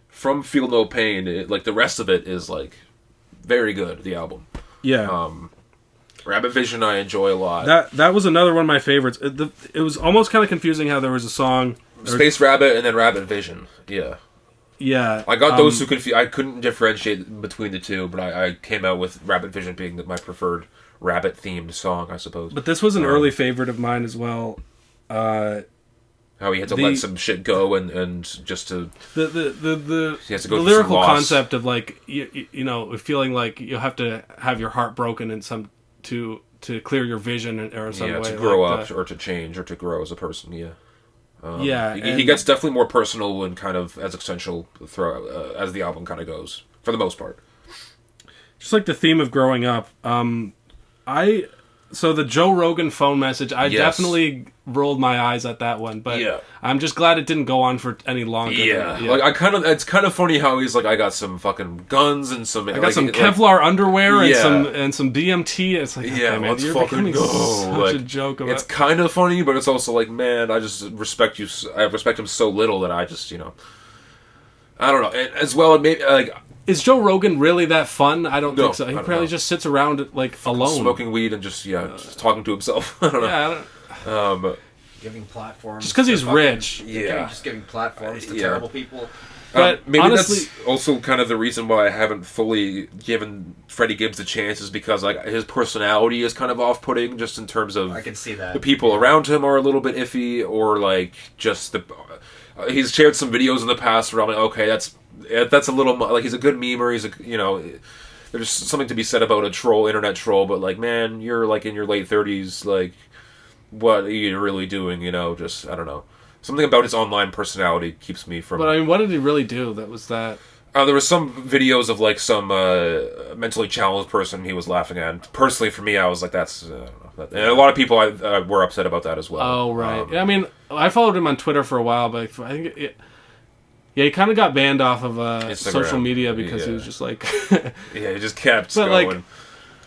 from Feel No Pain, the rest of it is like very good. The album. Yeah. Rabbit Vision I enjoy a lot. That was another one of my favorites. It was almost kind of confusing how there was a song Space Rabbit and then Rabbit Vision. Yeah. Yeah, I got those two confused. I couldn't differentiate between the two, but I came out with Rabbit Vision being my preferred rabbit-themed song, I suppose. But this was an early favorite of mine as well. How he had to let some shit go and just to he has to go the lyrical concept of like you know feeling like you have to have your heart broken in some to clear your vision or some way to grow up or to change or to grow as a person. Yeah. He gets definitely more personal and kind of existential as the album kind of goes, for the most part. Just like the theme of growing up. So the Joe Rogan phone message, I definitely rolled my eyes at that one, but I'm just glad it didn't go on for any longer. Like it's kind of funny how he's like, I got some fucking guns and some Kevlar underwear and some DMT. It's like, okay, man, let's you're fucking go. Such a joke about. It's kind of funny, but it's also like, man, I just respect you. I respect him so little that I just I don't know. And as well, it maybe like. Is Joe Rogan really that fun? I don't think so. He probably just sits around like alone, smoking weed and just just talking to himself. I don't know. Yeah, I don't. Giving platforms. Just because he's rich. Yeah. Just giving platforms to terrible people. But maybe honestly, that's also kind of the reason why I haven't fully given Freddie Gibbs a chance is because like his personality is kind of off-putting, just in terms of I can see that the people around him are a little bit iffy, or like just the he's shared some videos in the past where I'm like, okay, that's a little like he's a good memer, he's a there's something to be said about a internet troll, but like man, you're like in your late 30s, like what are you really doing? Just I don't know. Something about his online personality keeps me from... But I mean, what did he really do that was that... There was some videos of, like, some mentally challenged person he was laughing at. Personally, for me, I was like, that's... I don't know. And a lot of people were upset about that as well. Oh, right. I mean, I followed him on Twitter for a while, but I think he kind of got banned off of social media because he was just like... Yeah, he just kept going. Like,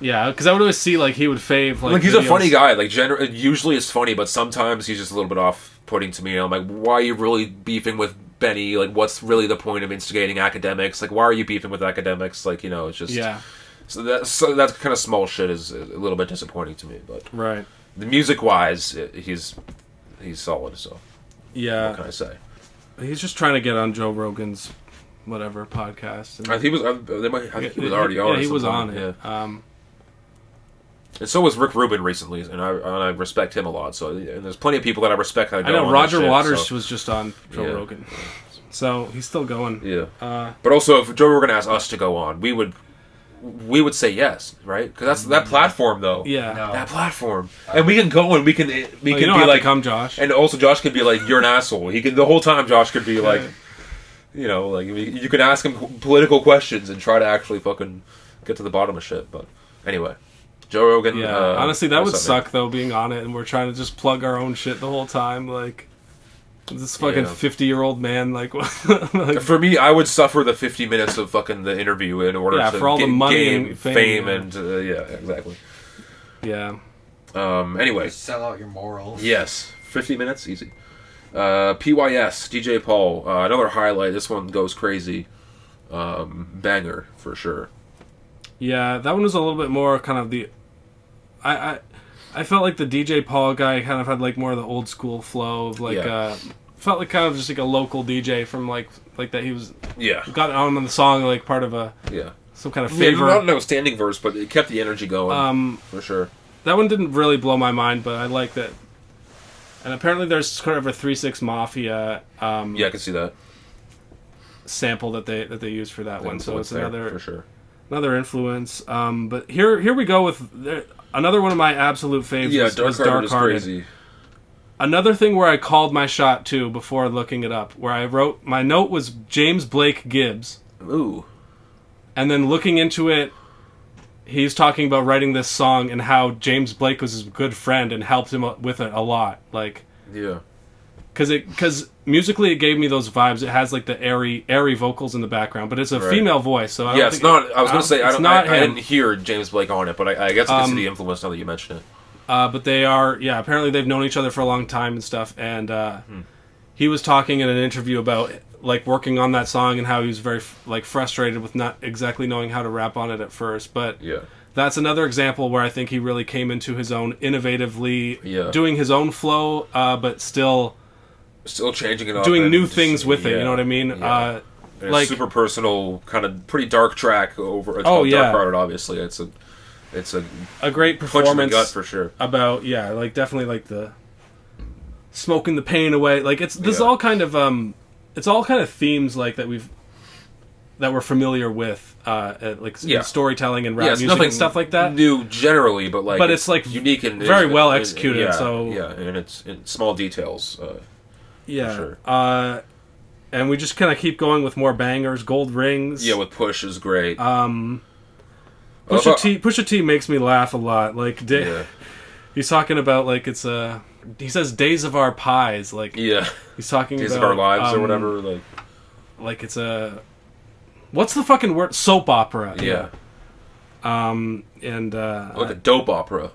yeah, because I would always see, like, he would fave, like he's a funny guy. Like, usually it's funny, but sometimes he's just a little bit off-putting to me. I'm like, why are you really beefing with Benny? Like, what's really the point of instigating academics? Like, why are you beefing with academics? Like, it's just... Yeah. So that kind of small shit is a little bit disappointing to me, but... Right. The music-wise, he's solid, so... Yeah. What can I say? He's just trying to get on Joe Rogan's whatever podcast. And he was already on it. Yeah, he was on it. Yeah. And so was Rick Rubin recently, and I respect him a lot. So, and there's plenty of people that I respect. I know Roger Waters was just on Joe Rogan, so he's still going. Yeah, but also if Joe Rogan asked us to go on, we would say yes, right? Because that's that platform, though. Yeah, that platform, and we can go and we can be like, come Josh, and also Josh could be like, you're an asshole. He could the whole time. Josh could be like, like you can ask him political questions and try to actually fucking get to the bottom of shit. But anyway. Joe Rogan. Yeah, honestly, that would suck though, being on it, and we're trying to just plug our own shit the whole time. Like this fucking 50-year-old man. Like, for me, I would suffer the 50 minutes of fucking the interview in order to for all the money and fame and exactly. Yeah. Anyway, just sell out your morals. Yes, 50 minutes, easy. PYS, DJ Paul, another highlight. This one goes crazy. Banger for sure. Yeah, that one was a little bit more kind of the. I felt like the DJ Paul guy kind of had like more of the old school flow of like felt like kind of just like a local DJ from like that he was got on the song like part of a some kind of favor. Not no standing verse, but it kept the energy going for sure. That one didn't really blow my mind, but I like that. And apparently there's sort of a 3-6 Mafia I can see that sample that they used for that one, so it's another for sure. Another influence, but here we go with another one of my absolute favorites. Yeah, Dark Hearted. Crazy. Another thing where I called my shot too before looking it up, where I wrote my note was James Blake Gibbs. Ooh. And then looking into it, he's talking about writing this song and how James Blake was his good friend and helped him with it a lot. Like, yeah. Because musically it gave me those vibes. It has like the airy vocals in the background, but it's a female voice. So it's not. I was going to say I didn't hear James Blake on it, but I guess I can see the influence now that you mention it. But they are apparently they've known each other for a long time and stuff. And he was talking in an interview about like working on that song and how he was very like frustrated with not exactly knowing how to rap on it at first. But that's another example where I think he really came into his own innovatively, doing his own flow, but still changing it up, doing new things with it. You know what I mean? Yeah. Like super personal, kind of pretty dark track over. It's called Dark Hearted. Obviously, it's a great performance punch in the gut for sure. About like definitely like the smoking the pain away. Like this is all kind of it's all kind of themes like that we're familiar with, in storytelling and rap music and stuff like that. New generally, but it's like unique and very well executed. And it's in small details. Sure. And we just kind of keep going with more bangers. Gold Rings. Yeah, with Push is great. Pusha T makes me laugh a lot. Like, he's talking about like it's he says Days of Our Pies. Like, he's talking Days about of Our Lives or whatever. Like it's a what's the fucking word? Soap opera. Yeah. And like a dope opera.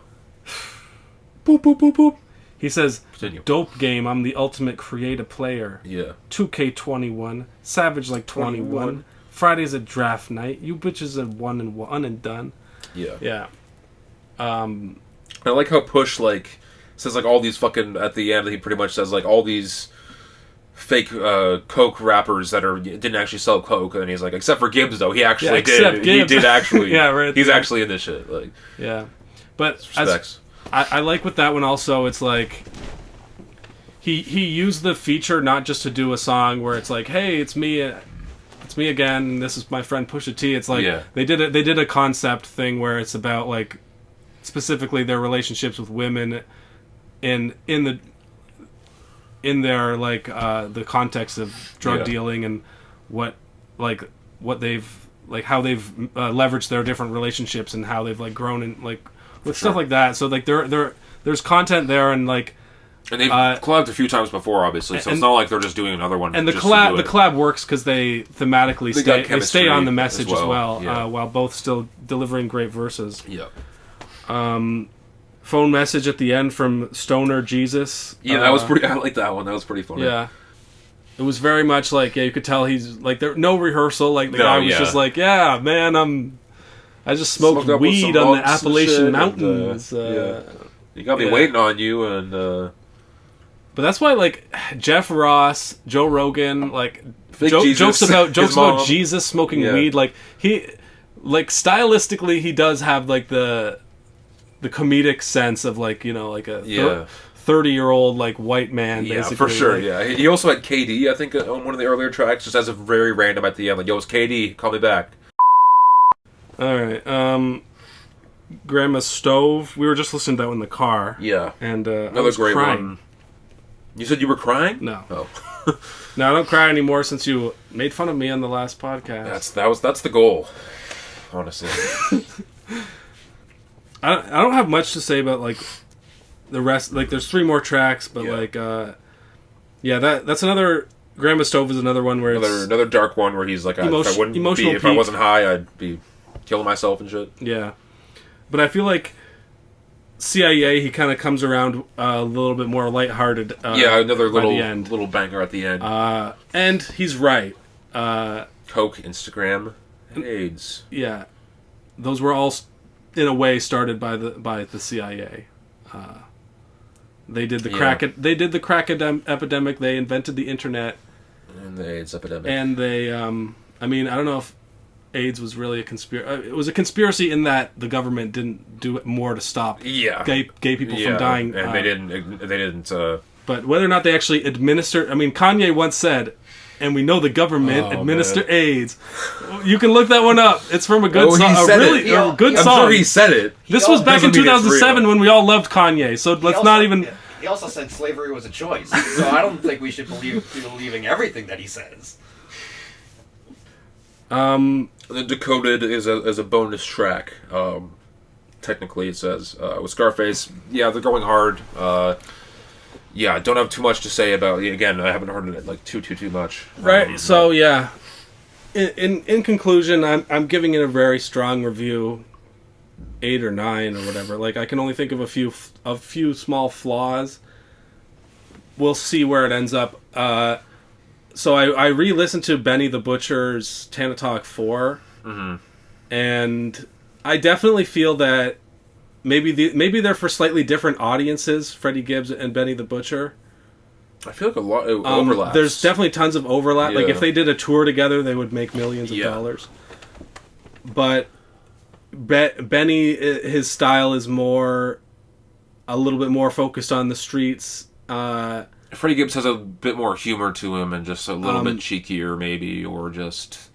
Boop boop boop boop. He says, Continue. "Dope game. I'm the ultimate creative player. Yeah. 2K21. Savage like 21. Friday's a draft night. You bitches are one and done." Yeah. Yeah. I like how Push like says like all these fucking at the end. He pretty much says like all these fake coke rappers that didn't actually sell coke, and he's like, except for Gibbs though, he actually did. Gibbs. He did actually. Yeah, right. He's actually in this shit. Like, yeah, but respects. I like with that one also. It's like he used the feature not just to do a song where it's like, hey, it's me again. This is my friend Pusha T. It's like they did a concept thing where it's about like specifically their relationships with women in their like the context of drug dealing and what they've like how they've leveraged their different relationships and how they've like grown and like with stuff like that. So like there's content there and like. And they've collabed a few times before, obviously, so it's not like they're just doing another one. And the collab works because they thematically stay on the message as well, while both still delivering great verses. Yeah. Phone message at the end from Stoner Jesus. Yeah, that was pretty. I like that one. That was pretty funny. Yeah. It was very much like you could tell he's like there no rehearsal. Like the guy was just like, yeah, man, I just smoked weed on the Appalachian Mountains. You got me waiting on you and. But that's why, like, Jeff Ross, Joe Rogan, like, jokes about Jesus smoking weed. Like, stylistically, he does have, like, the comedic sense of, like, you know, like a 30-year-old, like, white man, basically. For sure, like, He also had KD, I think, on one of the earlier tracks, just as a very random at the end, like, yo, it's KD, call me back. Alright, Grandma's Stove. We were just listening to that in the car. Yeah. And, another great one. You said you were crying? No. Oh. No, I don't cry anymore since you made fun of me on the last podcast. That's the goal, honestly. I don't have much to say about like the rest. Like, there's 3 more tracks, but that's another. Grandma Stove is another one where it's another dark one where he's like, if I wasn't high, I'd be killing myself and shit. Yeah, but I feel like CIA, he kind of comes around a little bit more lighthearted. Another little banger at the end. And he's right. Coke, Instagram, AIDS. Yeah, those were all in a way started by the CIA. They did the crack. They did the crack epidemic. They invented the internet and the AIDS epidemic. And they, I mean, I don't know if AIDS was really a conspiracy. It was a conspiracy in that the government didn't do more to stop gay people from dying, and they didn't. But whether or not they actually administer, I mean, Kanye once said, "And we know the government administer AIDS." You can look that one up. It's from a good song. A good song. I'm sure he said it. This was back in 2007 when we all loved Kanye. So let's not even. He also said slavery was a choice. So I don't think we should be believing everything that he says. The Decoded is a bonus track. Technically, it says with Scarface. Yeah, they're going hard. I don't have too much to say about it. Again, I haven't heard it like too much. Right. So yeah, in conclusion, I'm giving it a very strong review, 8 or 9 or whatever. Like, I can only think of a few small flaws. We'll see where it ends up. So I re-listened to Benny the Butcher's Tana Talk 4, and I definitely feel that maybe they're for slightly different audiences, Freddie Gibbs and Benny the Butcher. I feel like a lot of overlaps. There's definitely tons of overlap. Yeah. Like, if they did a tour together, they would make millions of dollars. But Benny, his style is a little bit more focused on the streets. Freddie Gibbs has a bit more humor to him and just a little bit cheekier, maybe, or just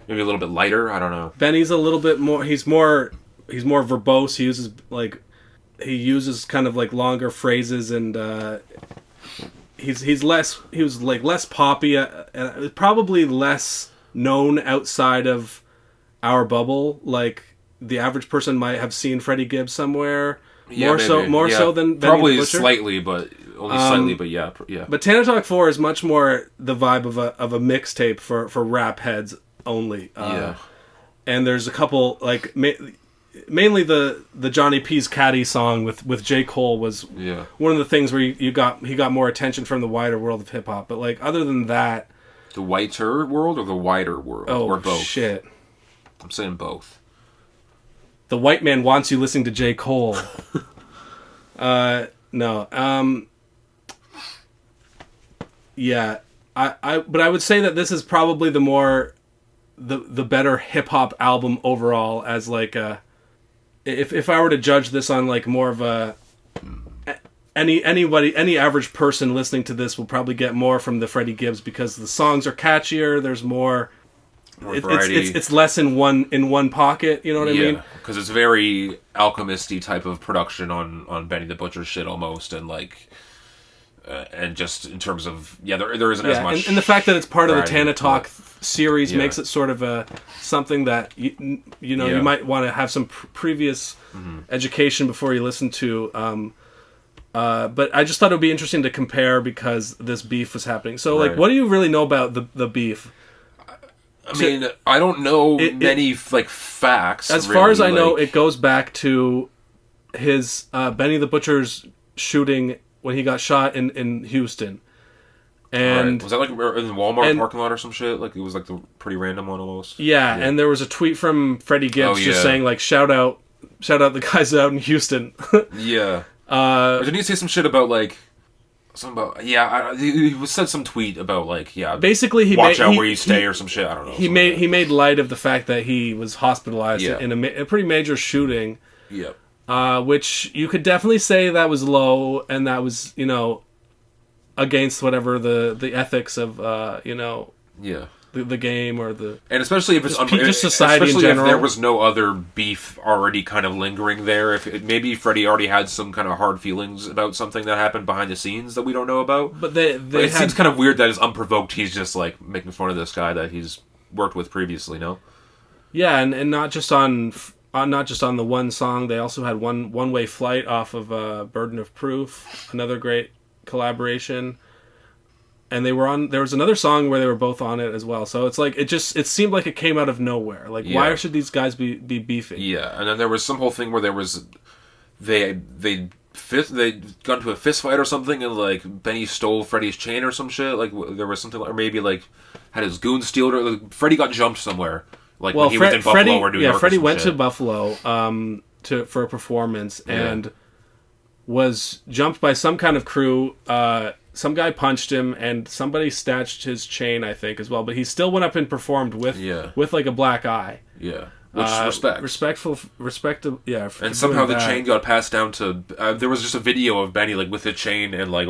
maybe a little bit lighter. I don't know. Benny's a little bit more. He's more verbose. He uses kind of like longer phrases, and he was less poppy, and probably less known outside of our bubble. Like, the average person might have seen Freddie Gibbs somewhere. More so than Benny probably the Butcher. Slightly, but only slightly. But yeah. But Tana Talk 4 is much more the vibe of a mixtape for rap heads only. And there's a couple, like, mainly the Johnny P's Caddy song with J. Cole was one of the things where he got more attention from the wider world of hip hop. But like other than that, the whiter world or the wider world, or both? Shit, I'm saying both. The white man wants you listening to J. Cole. No. Yeah, but I would say that this is probably the better hip hop album overall. As like if I were to judge this on like more of a any average person listening to this will probably get more from the Freddie Gibbs because the songs are catchier. There's more variety. It's less in one pocket. You know what I mean? Because it's very Alchemist-y type of production on Benny the Butcher shit almost, and like. And just in terms of there isn't as much, and the fact that it's part of the Tana Talk series makes it sort of something that you might want to have some previous education before you listen to. But I just thought it would be interesting to compare because this beef was happening. So, like, what do you really know about the beef? I mean, I don't know many facts. As far as I know, it goes back to his Benny the Butcher's shooting. When he got shot in Houston. And was that like in the Walmart parking lot or some shit? Like it was like the pretty random one almost. Yeah, and there was a tweet from Freddie Gibbs just saying like shout out the guys out in Houston. Yeah. Or didn't he say some shit about like something about he said some tweet about like basically he watch out where you stay or some shit. I don't know. He made light of the fact that he was hospitalized in a pretty major shooting. Yep. Which you could definitely say that was low, and that was, against whatever the ethics of, the game or the... And especially if it's... just society in general. If there was no other beef already kind of lingering there. Maybe Freddie already had some kind of hard feelings about something that happened behind the scenes that we don't know about. But it seems kind of weird that it's unprovoked. He's just, like, making fun of this guy that he's worked with previously, no? Yeah, and not just on the one song, they also had One Way Flight off of Burden of Proof, another great collaboration. And there was another song where they were both on it as well. So it's like it seemed like it came out of nowhere. Like why should these guys be beefing? Yeah, and then there was some whole thing where they got into a fist fight or something, and like Benny stole Freddie's chain or some shit. Like there was something, or maybe like had his goons steal it. Or, like, Freddie got jumped somewhere. Like when he was in Buffalo or New York. Yeah, Freddie went to Buffalo for a performance and was jumped by some kind of crew. Some guy punched him and somebody snatched his chain, I think, as well. But he still went up and performed with like a black eye. Yeah, which respectable. Yeah, and somehow the chain got passed down to. There was just a video of Benny like with the chain and like.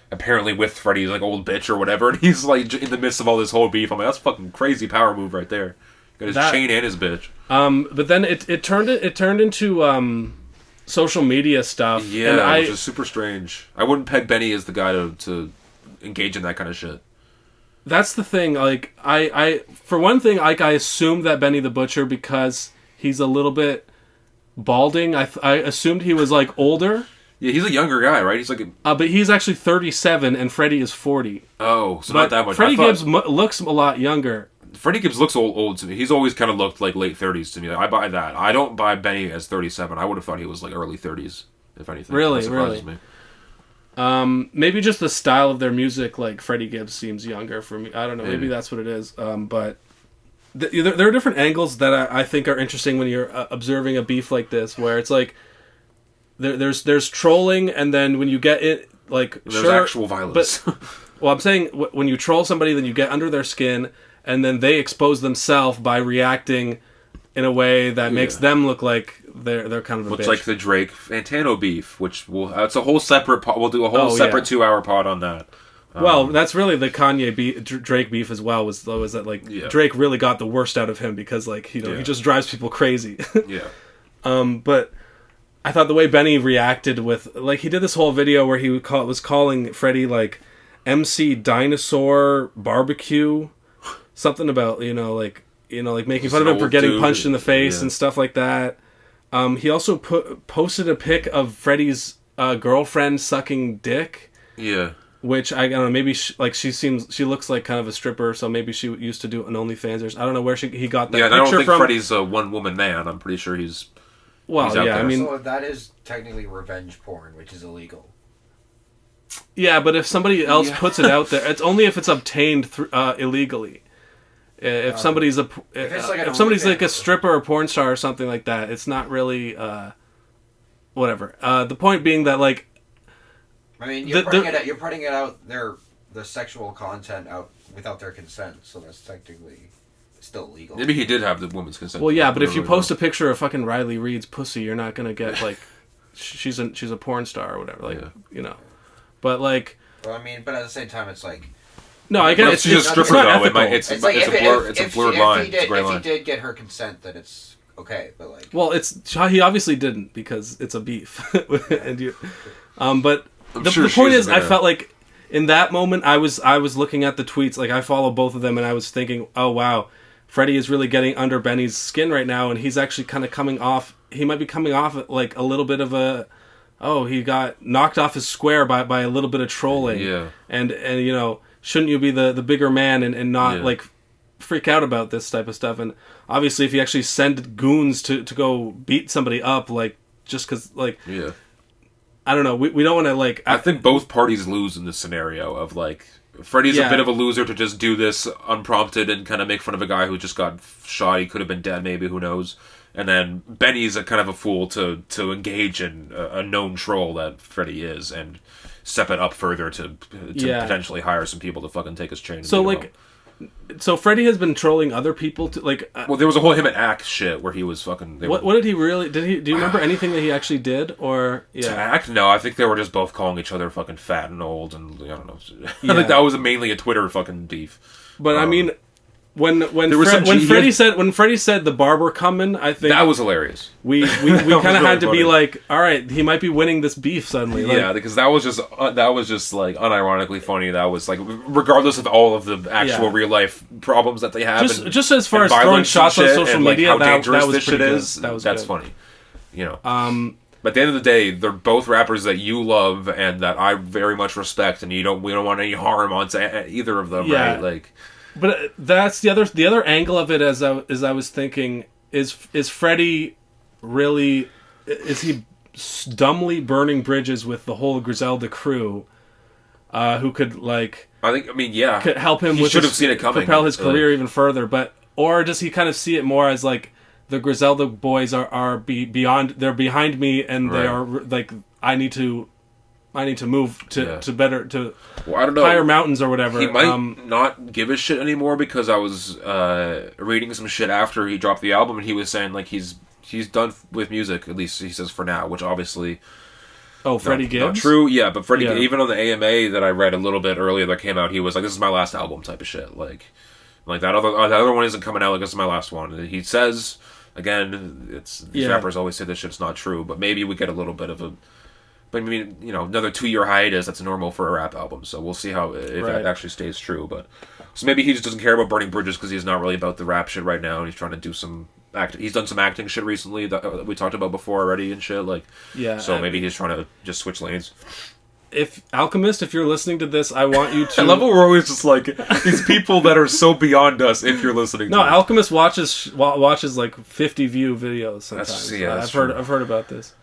Apparently with Freddie's like old bitch or whatever, and he's like in the midst of all this whole beef. I'm like, that's a fucking crazy power move right there. Got his chain and his bitch. But then it turned into social media stuff. Yeah, and which is super strange. I wouldn't peg Benny as the guy to engage in that kind of shit. That's the thing. Like I for one thing, like I assumed that Benny the Butcher, because he's a little bit balding. I assumed he was like older. Yeah, he's a younger guy, right? He's like, but he's actually 37 and Freddie is 40. Oh, so not that much. Freddie Gibbs looks a lot younger. Freddie Gibbs looks old to me. He's always kind of looked like late 30s to me. I buy that. I don't buy Benny as 37. I would have thought he was like early 30s, if anything. Really, that surprises me. Maybe just the style of their music, like Freddie Gibbs seems younger for me. I don't know. Maybe that's what it is. But there are different angles that I think are interesting when you're observing a beef like this, where it's like there's trolling, and then when you get it, like there's actual violence. But, well, I'm saying when you troll somebody, then you get under their skin, and then they expose themselves by reacting in a way that makes them look like they're kind of a bitch. Like the Drake Fantano beef, which it's a whole separate pod. We'll do a whole separate 2-hour pod on that. Well, that's really the Kanye Drake beef as well. Was that like Drake really got the worst out of him because like he just drives people crazy. But I thought the way Benny reacted with, like, he did this whole video where he was calling Freddie like MC Dinosaur Barbecue, something about like making fun of him for getting punched in the face and stuff like that. He also posted a pic of Freddie's girlfriend sucking dick. Yeah. Which I don't know, maybe she looks like kind of a stripper, so maybe she used to do an OnlyFans or I don't know where he got that picture from. I don't think Freddie's a one woman man. I'm pretty sure he's Well, yeah, I mean, so that is technically revenge porn, which is illegal. Yeah, but if somebody else puts it out there, it's only if it's obtained illegally. If somebody's if somebody's like a stripper or porn star or something like that, it's not really whatever. The point being that, like, I mean, you're putting it out the sexual content out without their consent, so that's technically still illegal. Maybe he did have the woman's consent. Well, yeah, but if you post a picture of fucking Riley Reid's pussy, you're not gonna get like she's a porn star or whatever, like you know. But like, well, I mean, but at the same time, it's like. No, I get it. She's a stripper, though. It's a blurred line. It's a gray line. If he did get her consent, then it's okay. But like, well, he obviously didn't because it's a beef. And you, but the point is, I felt like in that moment, I was looking at the tweets. Like, I follow both of them, and I was thinking, oh wow, Freddie is really getting under Benny's skin right now, and he's actually kind of coming off. He might be coming off like a little bit of a. Oh, he got knocked off his square by a little bit of trolling. Yeah. And you know. Shouldn't you be the bigger man and not like freak out about this type of stuff? And obviously, if you actually send goons to go beat somebody up, like just because, like, I don't know, we don't want to like. I think both parties lose in this scenario of like Freddie's a bit of a loser to just do this unprompted and kind of make fun of a guy who just got shot. He could have been dead, maybe, who knows. And then Benny's a kind of a fool to engage in a known troll that Freddie is and step it up further to potentially hire some people to fucking take his chain. So like, so Freddie has been trolling other people to like. Well, there was a whole him and Act shit where he was fucking. What did he really? Do you remember anything that he actually did or to Act? No, I think they were just both calling each other fucking fat and old, and I don't know. I think that was mainly a Twitter fucking beef. But I mean. When Freddie said the barber coming, I think that was hilarious. We kind of really had to be like, all right, he might be winning this beef suddenly. Like, yeah, because that was just like unironically funny. That was like regardless of all of the actual real life problems that they have, just as far as throwing shots on social media, how dangerous that was this shit good. is. That's good. funny, you know. But at the end of the day, they're both rappers that you love and that I very much respect, and we don't want any harm onto either of them, right? Like. But that's the other angle of it. As I was thinking, is Freddie really is he dumbly burning bridges with the whole Griselda crew, who could like could help him with seen it coming, propel his career even further. But or does he kind of see it more as like the Griselda boys are beyond, they're behind me and they are like I need to move to better I don't know, higher mountains or whatever. He might not give a shit anymore because I was reading some shit after he dropped the album and he was saying like he's done with music, at least he says for now, which obviously Freddie Gibbs? Not true, yeah, but Freddie even on the AMA that I read a little bit earlier that came out, he was like, this is my last album type of shit. Like that other one isn't coming out, like this is my last one. He says, again, these rappers always say this shit's not true, but maybe we get a little bit of a. But I mean, you know, another 2-year hiatus, that's normal for a rap album, so we'll see if that actually stays true. But so maybe he just doesn't care about burning bridges because he's not really about the rap shit right now, and he's trying to do some he's done some acting shit recently that we talked about before already and shit, like. Yeah. So maybe he's trying to just switch lanes. If Alchemist, if you're listening to this, I want you to. I love it. We're always just like these people that are so beyond us. If you're listening, no, Alchemist watches like 50 view videos sometimes. I've heard about this.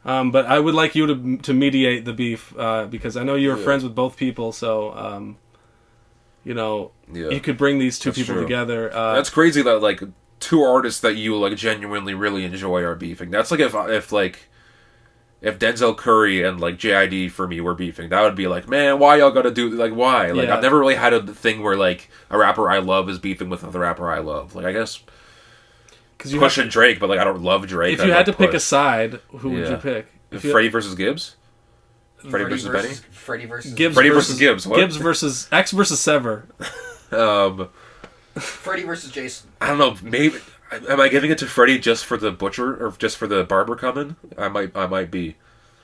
But I would like you to mediate the beef because I know you were friends with both people, so you know you could bring these two people together. That's crazy that like two artists that you like genuinely really enjoy are beefing. That's like if Denzel Curry and like JID for me were beefing, that would be like, man, why y'all gotta do like why? Like I've never really had a thing where like a rapper I love is beefing with another rapper I love. Like I guess. Because you Push and Drake, but like I don't love Drake. If you had to pick a side, who would you pick? Freddie versus Gibbs? Freddie versus Benny? Freddie versus Gibbs. Freddie versus Gibbs. What? Gibbs versus X versus Sever. Freddie versus Jason. I don't know. Maybe am I giving it to Freddie just for the butcher or just for the barber coming? I might be.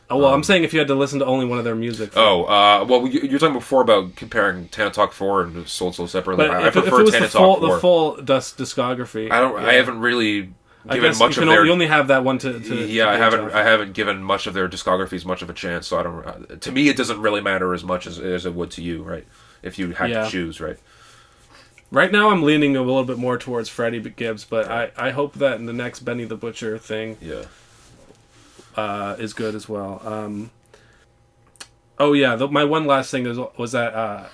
Oh well, I'm saying if you had to listen to only one of their music. Well, you're talking before about comparing Tana Talk 4 and Sold So Separately. But I prefer Tana Talk 4. The full discography. I haven't really given much of their. You only have that one to I haven't given much of their discographies much of a chance, so I don't. To me, it doesn't really matter as much as it would to you, right? If you had to choose, right? Right now, I'm leaning a little bit more towards Freddie Gibbs, but I hope that in the next Benny the Butcher thing, is good as well. Oh yeah, my one last thing was that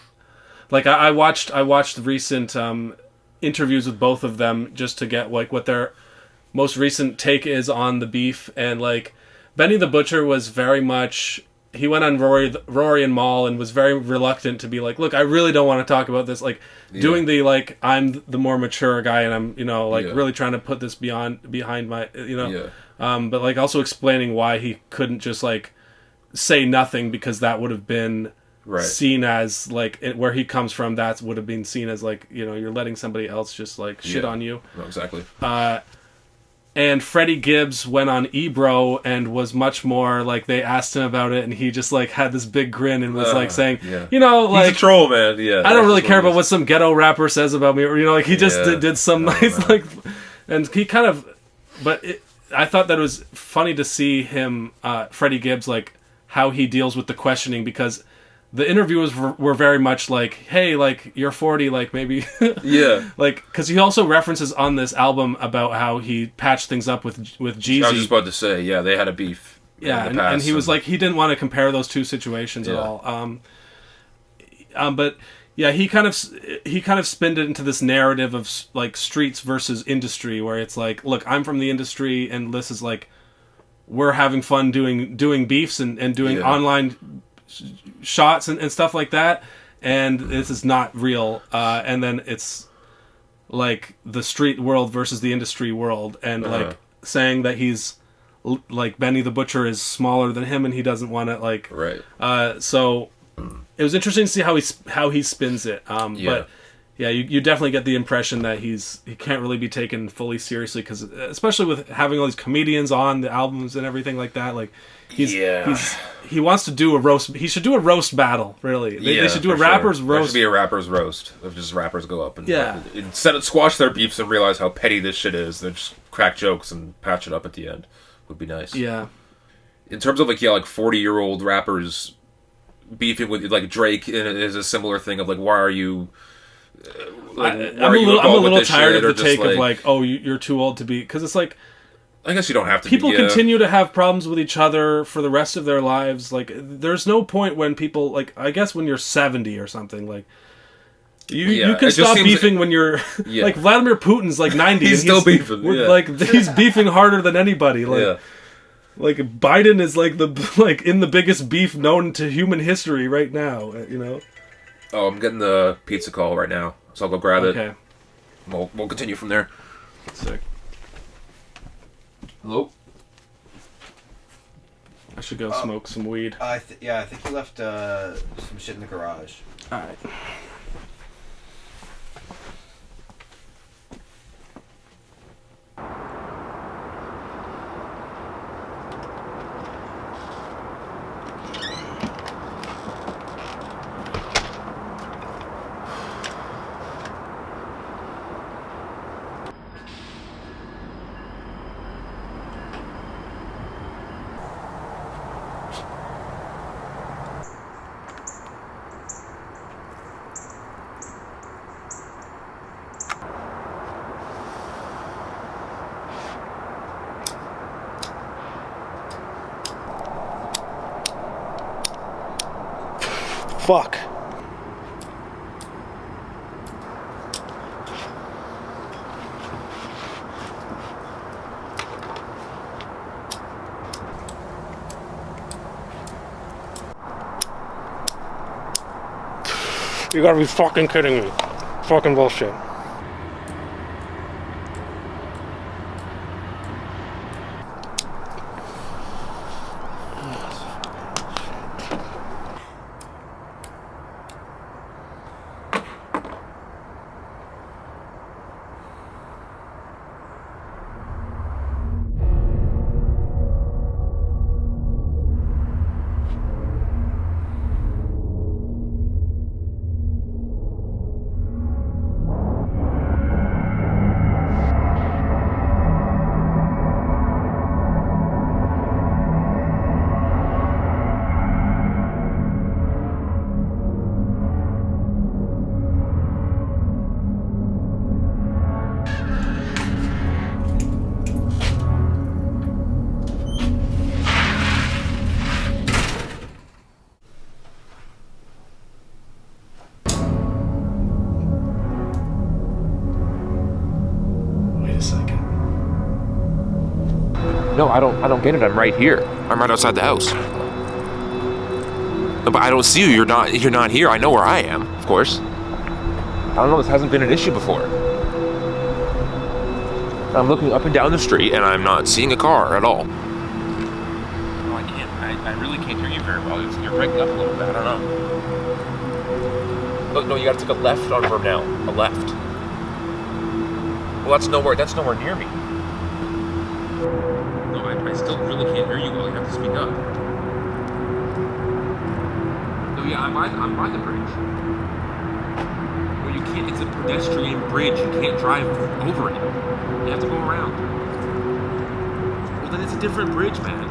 like I watched recent interviews with both of them just to get like what their most recent take is on the beef, and like Benny the Butcher was very much, he went on Rory and Mal and was very reluctant to be like, look, I really don't want to talk about this, like doing the like I'm the more mature guy and I'm really trying to put this behind my but like also explaining why he couldn't just like say nothing, because that would have been seen as like where he comes from, that would have been seen as like you're letting somebody else just like shit on you. No, exactly. And Freddie Gibbs went on Ebro and was much more like, they asked him about it and he just like had this big grin and was like saying, like, he's a troll, man. Yeah, I don't really care about what some ghetto rapper says about me, or like he just did some nice like, and he kind of, but I thought that it was funny to see him, Freddie Gibbs, like how he deals with the questioning, because the interviewers were very much like, hey, like, you're 40, like, maybe... Like, because he also references on this album about how he patched things up with Jeezy. I was just about to say, they had a beef. Yeah, and he was like, he didn't want to compare those two situations at all. But, yeah, he kind of spinned it into this narrative of, like, streets versus industry, where it's like, look, I'm from the industry, and this is, like, we're having fun doing beefs and doing online shots and stuff like that, and this is not real, and then it's like the street world versus the industry world, and like saying that he's like Benny the Butcher is smaller than him and he doesn't want to like so it was interesting to see how he spins it, but you definitely get the impression that he can't really be taken fully seriously, because especially with having all these comedians on the albums and everything like that, like he wants to do a roast. He should do a roast battle. Really, they should do a rapper's roast. There should be a rapper's roast of just rappers go up and instead of squash their beefs and realize how petty this shit is, they just crack jokes and patch it up at the end. Would be nice. Yeah. In terms of like 40-year-old rappers beefing with like Drake, is a similar thing of like, why are you? I'm a little tired of the take of like, oh, you're too old to be, because it's like, I guess you don't have to. People continue to have problems with each other for the rest of their lives. Like, there's no point when people, like, I guess when you're 70 or something, like, you can stop beefing when you're, like, Vladimir Putin's, like, 90. He's still beefing, Like, he's beefing harder than anybody. Like, like, Biden is, like, in the biggest beef known to human history right now, Oh, I'm getting the pizza call right now, so I'll go grab it. Okay. We'll continue from there. Sick. Hello? I should go smoke some weed. I think he left some shit in the garage. Alright. Fuck. You gotta be fucking kidding me. Fucking bullshit. No, I don't get it. I'm right here. I'm right outside the house. No, but I don't see you. You're not here. I know where I am, of course. I don't know. This hasn't been an issue before. I'm looking up and down the street, and I'm not seeing a car at all. No, I can't. I really can't hear you very well. You're breaking up a little bit. I don't know. Look, no, you gotta take a left on Verb now. A left. Well, that's nowhere near me. No, I still really can't hear you well. You have to speak up. No, yeah, I'm by the bridge. No, you can't. It's a pedestrian bridge. You can't drive over it. You have to go around. Well, then it's a different bridge, man.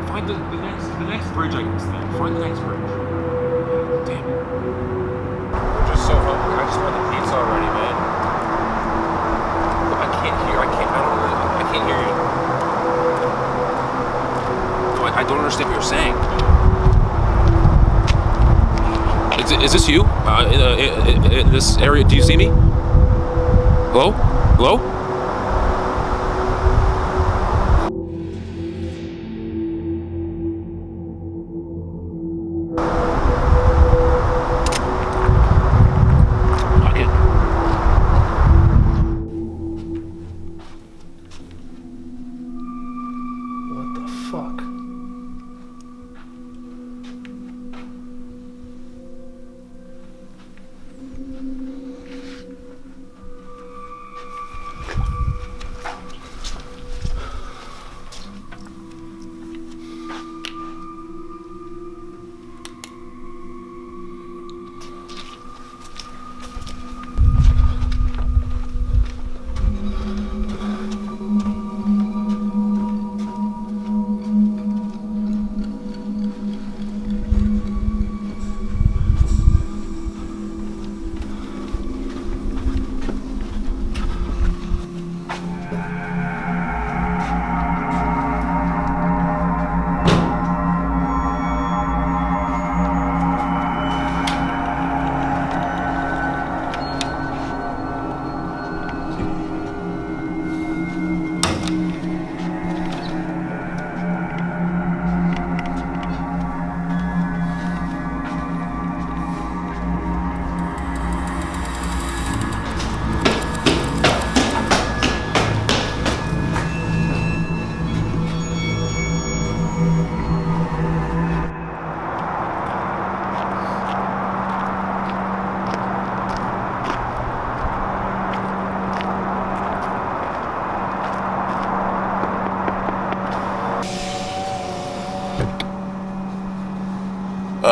Find the next bridge I can see. Find the next bridge. Damn it. We're just so hungry. I just want the pizza already, man. I can't hear you. No, I don't understand what you're saying. Is this you? In this area, do you see me? Hello? Hello?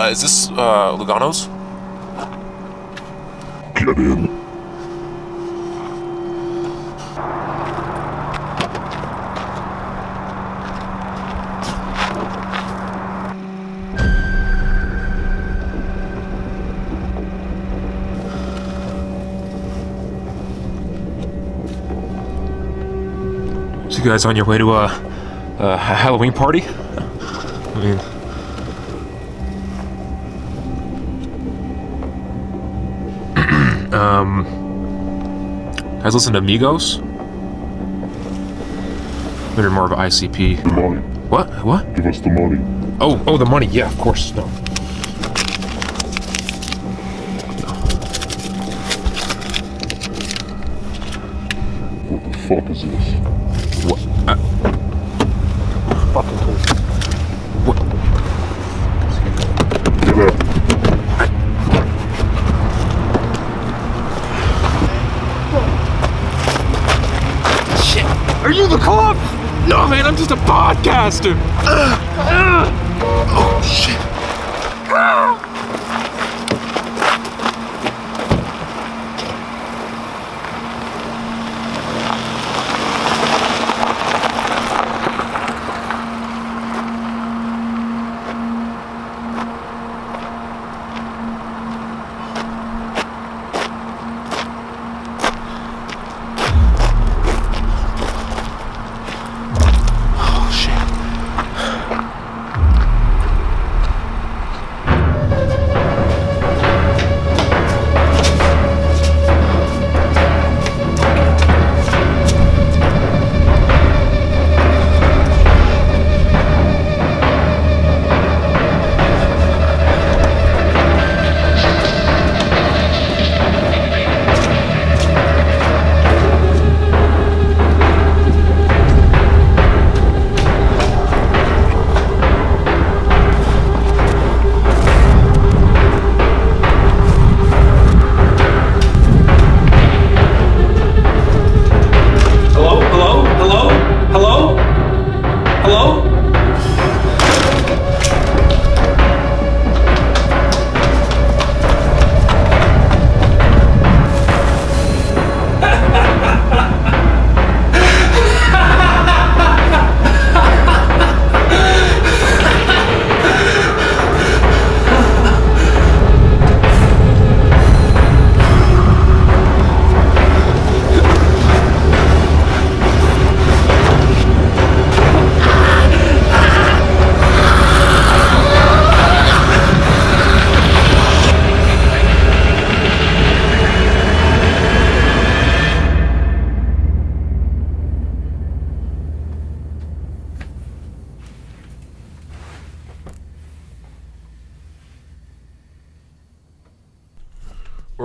Is this, Lugano's? Get in. So you guys on your way to a Halloween party? I mean... guys listen to Migos? They're more of an ICP. The money. What? What? Give us the money. Oh, the money. Yeah, of course. No. What the fuck is this? What? Fucking cool. What? Get out. Are you the cop? No, man, I'm just a podcaster. Oh, shit.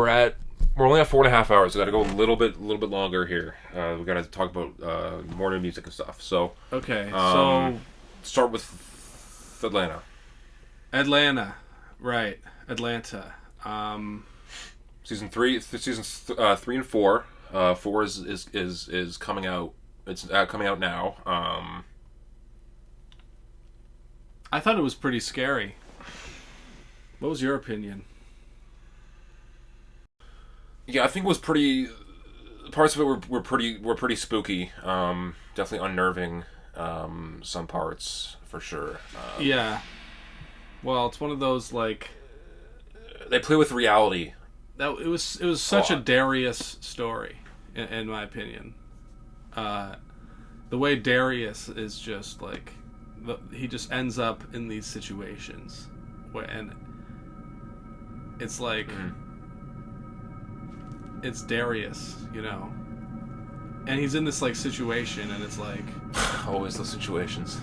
We're only at 4.5 hours. We got to go a little bit longer here. We got to talk about more new music and stuff. So okay, so start with Atlanta. Atlanta, right? Atlanta. Seasons 3 and 4. 4 is coming out. It's coming out now. I thought it was pretty scary. What was your opinion? Yeah, I think it was pretty. Parts of it were pretty spooky. Definitely unnerving. Some parts for sure. Yeah. Well, it's one of those like they play with reality. That it was such a Darius story, in my opinion. The way Darius is just like he just ends up in these situations, and it's like. It's Darius, you know, and he's in this like situation, and it's like always those situations.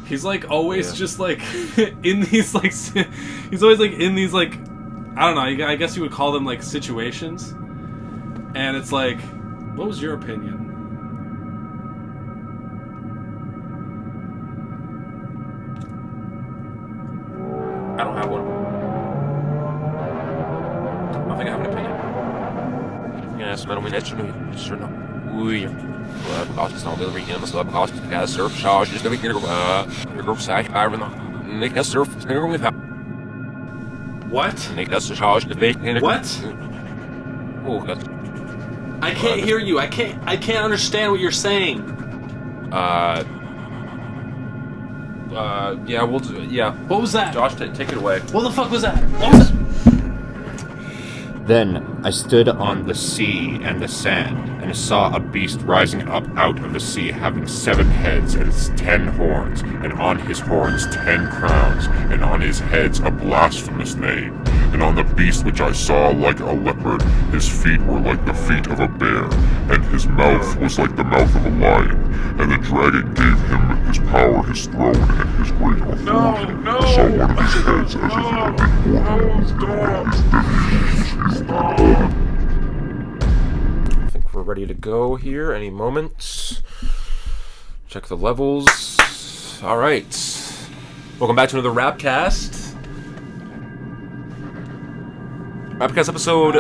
He's like always just like in these like he's always like in these like I don't know. I guess you would call them like situations, and it's like, what was your opinion? I don't have one. I don't think I have an opinion. Yes, men om initiativerne. Ui. Begravelsen av bedre igjen, så begravelsen skal surf, charge, skal vi ikke gå seg her, men ikke surf, skal vi gå. What? Ikke charge, det vet ikke. What? Oh, God. I can't hear you. I can't understand what you're saying. Yeah, we'll do. Yeah. What was that? Josh, take it away. What the fuck was that? What was it? Then I stood on the sea and the sand, and saw a beast rising up out of the sea, having 7 heads and 10 horns, and on his horns 10 crowns, and on his heads a blasphemous name. And on the beast which I saw like a leopard, his feet were like the feet of a bear, and his mouth was like the mouth of a lion. And the dragon gave him his power, his throne, and his great authority. I saw one of his heads as if it had been I think we're ready to go here any moment. Check the levels. Alright. Welcome back to another Rapcast. Rapcast episode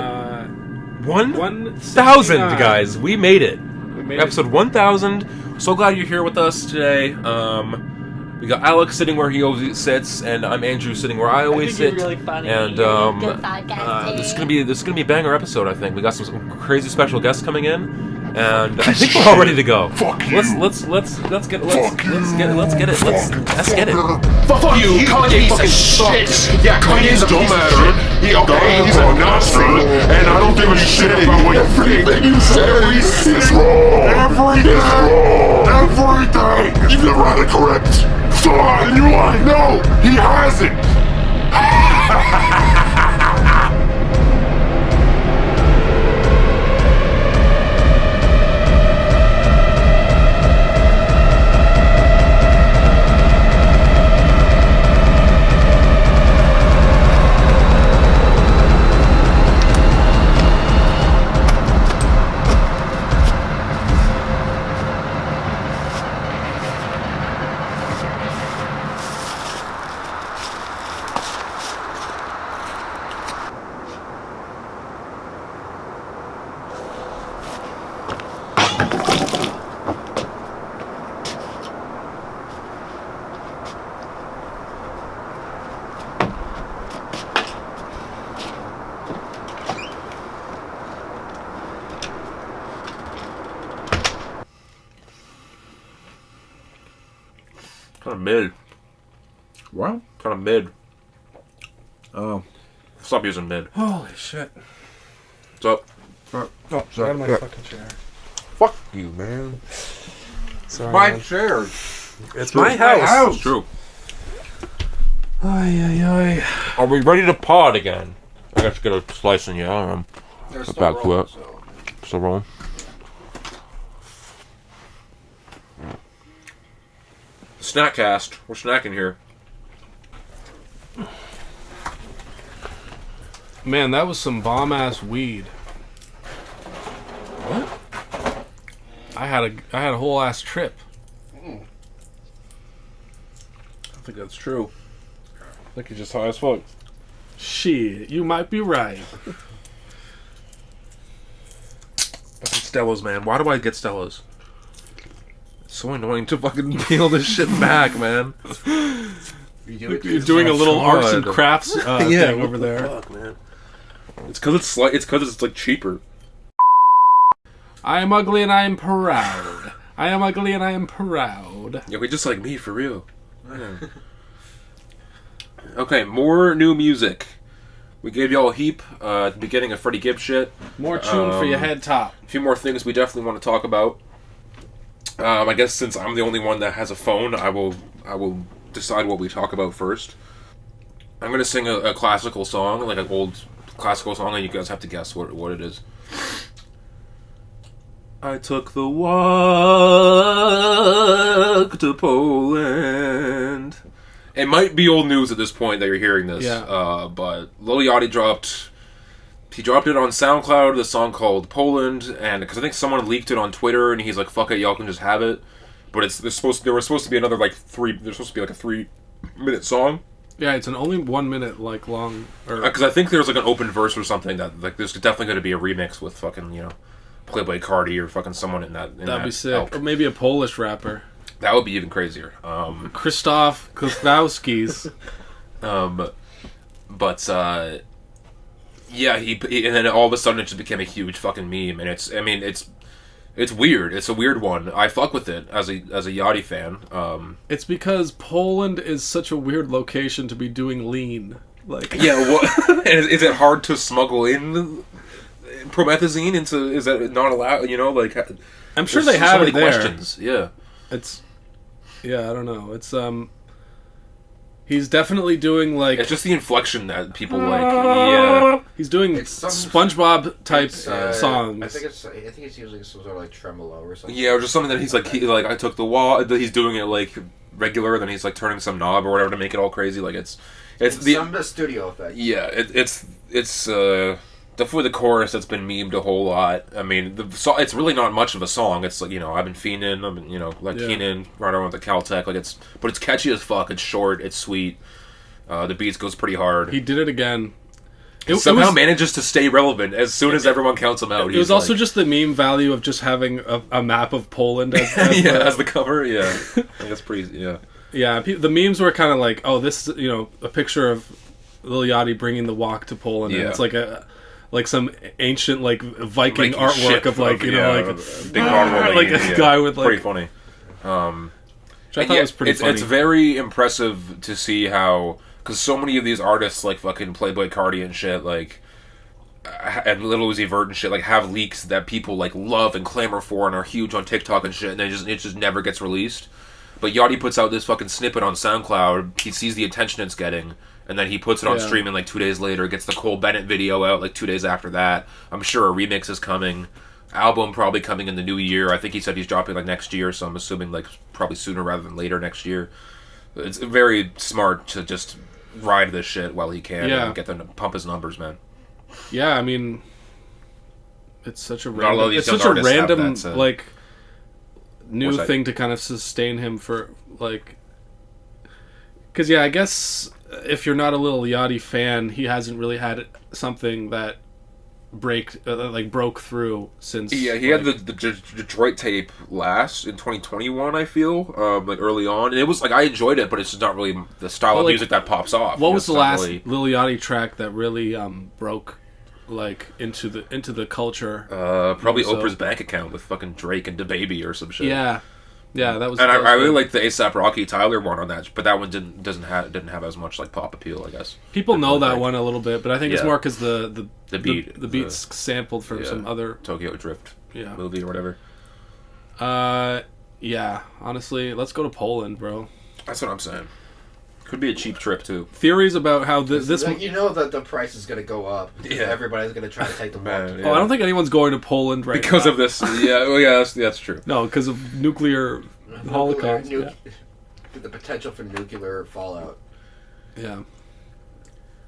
1,000, guys. We made it. Episode 1,000. So glad you're here with us today. We got Alex sitting where he always sits, and I'm Andrew sitting where I always sit. Really funny. And this is gonna be a banger episode. I think we got some crazy special guests coming in. And I think we're all ready to go. Fuck you. Let's get it. Let's get it. Fuck you, Kanye fucking sucks. Yeah, Kanye's don't matter. He's a nonsense, and I don't give a shit about what you think. Everything you say is wrong. Everything. You've never had it correct. So and you're like, no, he hasn't. Kind of mid. What? Kind of mid. Oh. Stop using mid. Holy shit. What's up? Oh, Out sorry. of my fucking chair. Fuck you, man. Sorry, My man. chair. It's my house. It's true. Ay. Are we ready to pod again? I got to get a slice in you. They're still back to rolling, it. so. Still rolling. Snackcast. We're snacking here. Man, that was some bomb-ass weed. What? I had a whole ass trip. I don't think that's true. I think you're just high as fuck. Shit, you might be right. Fucking Stellas, man. Why do I get Stellas? It's so annoying to fucking peel this shit back, man. You're doing a little arts and crafts thing over there. Fuck, man. It's because it's like cheaper. I am ugly and I am proud. I am ugly and I am proud. Yeah, we just like me for real. Man. Okay, more new music. We gave y'all a heap at the beginning of Freddie Gibbs shit. More tune for your head top. A few more things we definitely want to talk about. I guess since I'm the only one that has a phone, I will decide what we talk about first. I'm gonna sing a classical song, like an old classical song, and you guys have to guess what it is. I took the walk to Poland. It might be old news at this point that you're hearing this, but Lil Yachty dropped it on SoundCloud, the song called Poland, and because I think someone leaked it on Twitter, and he's like, "Fuck it, y'all can just have it." But there was supposed to be another like there's supposed to be like a 3-minute song. Yeah, it's only 1 minute like long. Because I think there's like an open verse or something that like there's definitely going to be a remix with fucking Playboy Cardi or fucking someone in that. That'd be sick, or maybe a Polish rapper. That would be even crazier. Krzysztof Kowalski's. Yeah, he and then all of a sudden it just became a huge fucking meme, and it's weird. It's a weird one. I fuck with it as a Yachty fan. It's because Poland is such a weird location to be doing lean. Like, yeah, what? Is it hard to smuggle in promethazine into? Is that not allowed? Like, I'm sure they have so it many there. Questions. Yeah, I don't know. It's he's definitely doing like. It's just the inflection that people like. Yeah, he's doing SpongeBob type songs. I think it's usually some sort of like tremolo or something. Yeah, or just something that he's like I took the wall. He's doing it like regular, then he's like turning some knob or whatever to make it all crazy. Like it's some studio effect. Yeah, it's definitely the chorus that's been memed a whole lot. I mean, it's really not much of a song. It's like, I've been fiending, Keenan, right around with the Caltech. But it's catchy as fuck. It's short. It's sweet. The beats goes pretty hard. He did it again. It somehow manages to stay relevant as soon as everyone counts him out. It was also just the meme value of just having a map of Poland as as the cover. Yeah, I think that's pretty. Yeah. Yeah, the memes were kind of like, oh, this is a picture of Lil Yachty bringing the walk to Poland, and it's like some ancient like Viking artwork of like big like a guy with like pretty funny. Which I thought was pretty funny. It's very impressive to see how, because so many of these artists like fucking Playboy Cardi and shit, like and Lil Uzi Vert and shit, like have leaks that people like love and clamor for and are huge on TikTok and shit, and it just never gets released. But Yachty puts out this fucking snippet on SoundCloud. He sees the attention it's getting, and then he puts it on streaming like 2 days later. Gets the Cole Bennett video out like 2 days after that. I'm sure a remix is coming. Album probably coming in the new year. I think he said he's dropping like next year, so I'm assuming like probably sooner rather than later next year. It's very smart to just ride this shit while he can and get them to pump his numbers, man. Yeah, I mean, it's such a random like new thing to kind of sustain him for like, because I guess if you're not a Lil Yachty fan, he hasn't really had something that broke through since. Yeah, he had the Detroit tape last in 2021. I feel like early on, and it was like I enjoyed it, but it's just not really the style of music that pops off. What was the last Lil Yachty track that really broke like into the culture? Probably Oprah's Bank Account with fucking Drake and DaBaby or some shit. Yeah, that was. And I really like the A$AP Rocky Tyler one on that, but that one didn't have as much like pop appeal, I guess. People know that one a little bit, but I think it's more because the beat's sampled from some other Tokyo Drift movie or whatever. Honestly, let's go to Poland, bro. That's what I'm saying. Could be a cheap trip too. Theories about how this that the price is going to go up. Yeah, everybody's going to try to take the market. Oh, I don't think anyone's going to Poland right because now. of this. Yeah, that's true. No, because of nuclear holocaust. The potential for nuclear fallout. Yeah.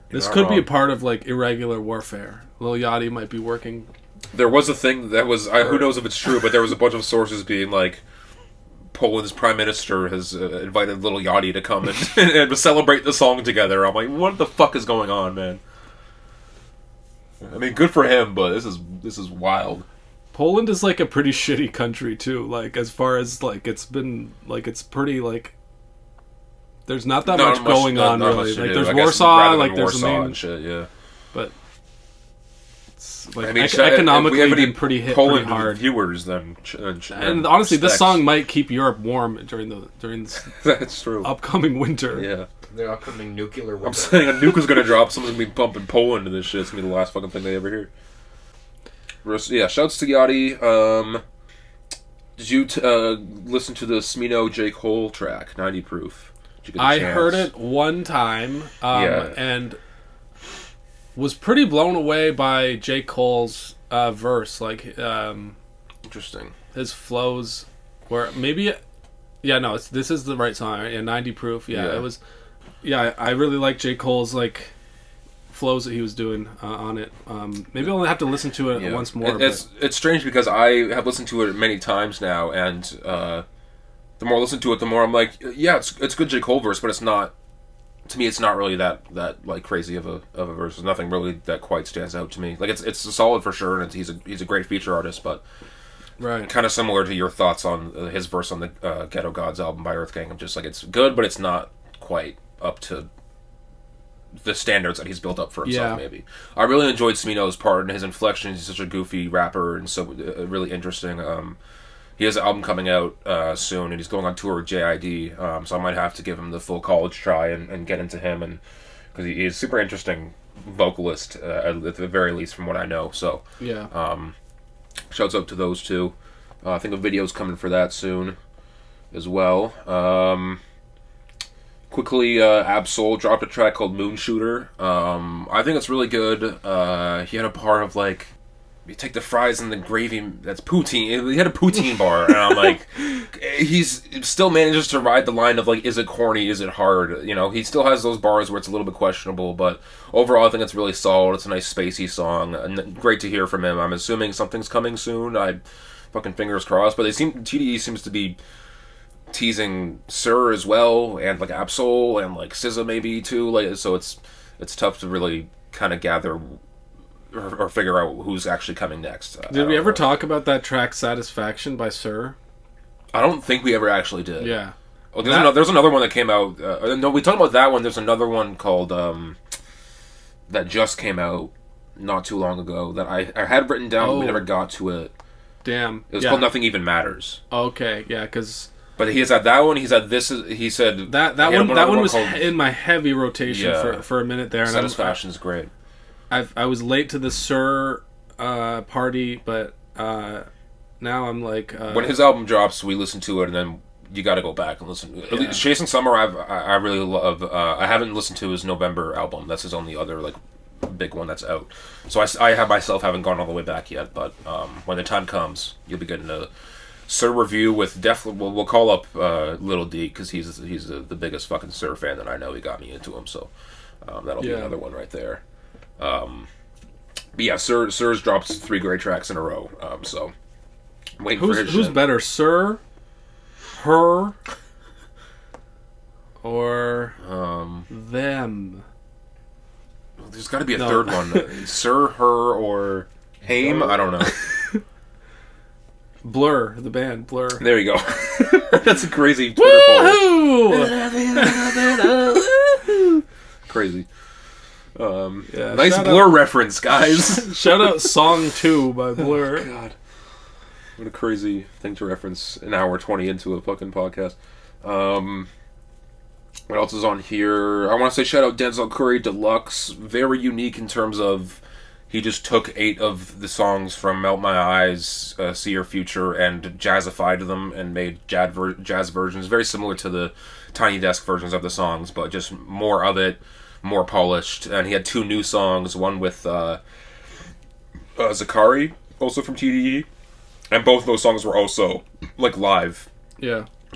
This could be a part of like irregular warfare. Lil Yachty might be working. There was a thing that was who knows if it's true, but there was a bunch of sources being like, Poland's prime minister has invited Lil Yachty to come and celebrate the song together. I'm like, what the fuck is going on, man? I mean, good for him, but this is wild. Poland is like a pretty shitty country too. Like as far as like it's been like it's pretty like there's not that much going on really. Like there's Warsaw, like there's the main and shit, yeah. But it's like I mean, economically we have any been pretty Poland hard. viewers then. And honestly, this song might keep Europe warm during this that's true. Upcoming winter. Yeah. The upcoming nuclear winter. I'm saying a nuke is gonna drop. Someone's gonna be pumping Poland into this shit. It's gonna be the last fucking thing they ever hear. Yeah, shouts to Yachty. Did you listen to the Smino J. Cole track, 90 Proof? I heard it one time, and was pretty blown away by J. Cole's verse. Like, interesting. His flows were maybe, this is the right song. Yeah, 90 Proof. Yeah, it was. Yeah, I really like J. Cole's like flows that he was doing on it. Maybe I'll have to listen to it once more. It's strange because I have listened to it many times now, and the more I listen to it, the more I'm like, yeah, it's good J. Cole verse, but it's not. To me, it's not really that like crazy of a verse. There's nothing really that quite stands out to me. Like it's solid for sure, and he's a great feature artist, but right, kind of similar to your thoughts on his verse on the Ghetto Gods album by Earth Gang. I'm just like, it's good, but it's not quite up to the standards that he's built up for himself. Maybe I really enjoyed Smino's part and his inflection. He's such a goofy rapper and so really interesting. He has an album coming out soon, and he's going on tour with JID. So I might have to give him the full college try and get into him, and because he is super interesting vocalist at the very least from what I know. So shouts out to those two. I think a video's coming for that soon as well. Quickly, Absol dropped a track called Moon Shooter. I think it's really good. He had a part of like, you take the fries and the gravy, that's poutine. He had a poutine bar, and I'm like, he's still manages to ride the line of like, is it corny, is it hard? You know, he still has those bars where it's a little bit questionable, but overall I think it's really solid. It's a nice spacey song, and great to hear from him. I'm assuming something's coming soon. I fucking fingers crossed, but TDE seems to be teasing Sir as well, and like Absol and like SZA maybe too. Like, so it's tough to really kind of gather or figure out who's actually coming next. Did we ever talk about that track Satisfaction by Sir? I don't think we ever actually did. Yeah. Oh, there's another one that came out. No, we talked about that one. There's another one called that just came out not too long ago that I had written down, but we never got to it. Damn. It was called Nothing Even Matters. Okay, yeah, because... But he's had that one. He's had this. He said that one was in my heavy rotation for a minute there. Satisfaction's great. I was late to the Sir party, but now I'm like when his album drops, we listen to it, and then you got to go back and listen. Yeah. Chasing Summer, I really love. I haven't listened to his November album. That's his only other like big one that's out. So I have myself haven't gone all the way back yet, but when the time comes, you'll be getting a Sir review with definitely. We'll call up Little D because he's the biggest fucking Sir fan that I know. He got me into him, so that'll be another one right there. But yeah, Sir's dropped 3 great tracks in a row. So I'm waiting for his who's shit. better, Sir, her, or them? There's got to be a third one. Sir, her, or Haim. I don't know. Blur, the band Blur. There you go. That's a crazy Twitter poll. Crazy. Nice Blur reference, guys. Shout out Song 2 by Blur. Oh, God. What a crazy thing to reference an hour 20 into a fucking podcast. What else is on here? I want to say shout out Denzel Curry Deluxe. Very unique in terms of he just took 8 of the songs from Melt My Eyes, See Your Future, and jazzified them and made jazz versions. Very similar to the Tiny Desk versions of the songs, but just more of it, more polished. And he had 2 new songs, one with Zakari, also from TDE. And both of those songs were also like live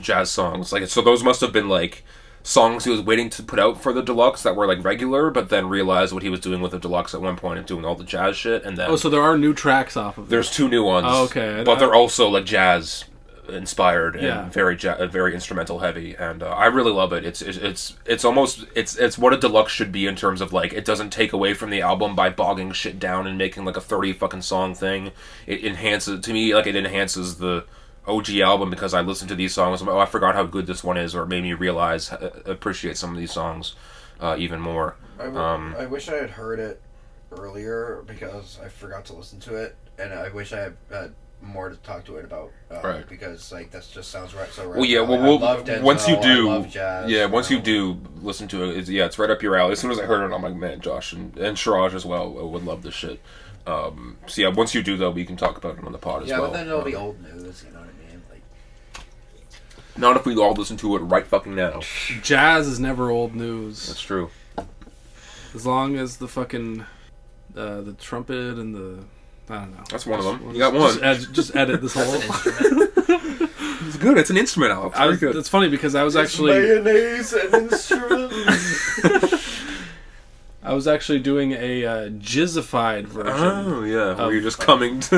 jazz songs. Like, so those must have been like songs he was waiting to put out for the deluxe that were like regular, but then realized what he was doing with the deluxe at one point and doing all the jazz shit. And then so there are new tracks off of it. There's 2 new ones. Oh, okay, but they're also like jazz inspired and Yeah. very instrumental heavy, and I really love it. It's almost what a deluxe should be in terms of like it doesn't take away from the album by bogging shit down and making like a 30 fucking song thing. It enhances the OG album because I listen to these songs. I forgot how good this one is, or it made me realize appreciate some of these songs even more. I wish I had heard it earlier because I forgot to listen to it, and I wish I had more to talk to it about, right? Because like that just sounds right. So right. Well, yeah. Well, Well, I love Denzel, once you do, I love jazz, once you do listen to it, it's right up your alley. As soon as I heard it, I'm like, man, Josh and Shiraj as well would love this shit. So yeah, once you do though, we can talk about it on the pod as well. Yeah, but then it'll be old news. You know what I mean? Like, not if we all listen to it right fucking now. Jazz is never old news. That's true. As long as the fucking the trumpet and the I don't know. That's one of them. You got one. Just edit this whole. It's good. It's an instrument, Alex. Very good. It's funny because I was actually mayonnaise and instrument. I was actually doing a jizzified version. Oh yeah, where you're just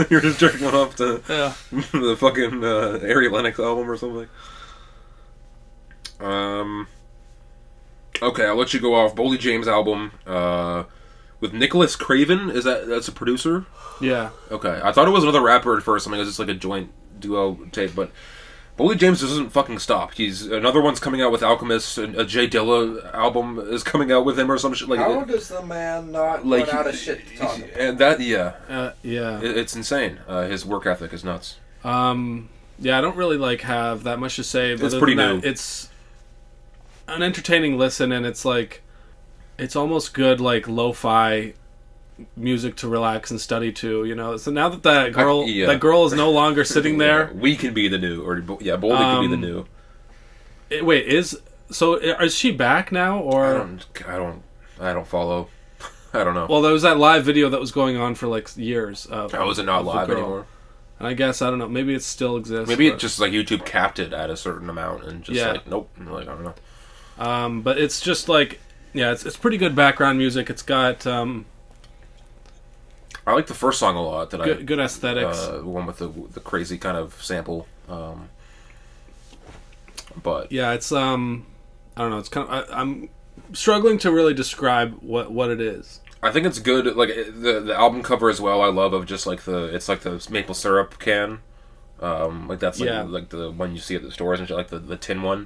you're just jerking one off to the fucking Ari Lennox album or something. Okay, I'll let you go off. Boldy James album with Nicholas Craven. That's a producer? Yeah. Okay, I thought it was another rapper at first. I mean, it was just like a joint duo tape, but Boldy James doesn't fucking stop. Another one's coming out with Alchemist, and a Jay Dilla album is coming out with him or some shit. Like, how does the man not put out a shit to talk about? And that, it's insane. His work ethic is nuts. Yeah, I don't really have that much to say. But it's pretty new. It's an entertaining listen, and it's it's almost good lo-fi music to relax and study to, So now that girl is no longer sitting there, we can be the new, or Boldy can be the new. Is she back now, or I don't follow. I don't know. Well, there was that live video that was going on for years. How is it not live anymore? And I guess I don't know. Maybe it still exists. Maybe it just YouTube capped it at a certain amount and just nope. I don't know. But it's just it's pretty good background music. It's got I like the first song a lot. Good aesthetics. The one with the crazy kind of sample. But yeah, it's I don't know. It's kind of I'm struggling to really describe what it is. I think it's good. Like the album cover as well. I love of just it's like the maple syrup can. That's like the one you see at the stores and shit, like the tin one.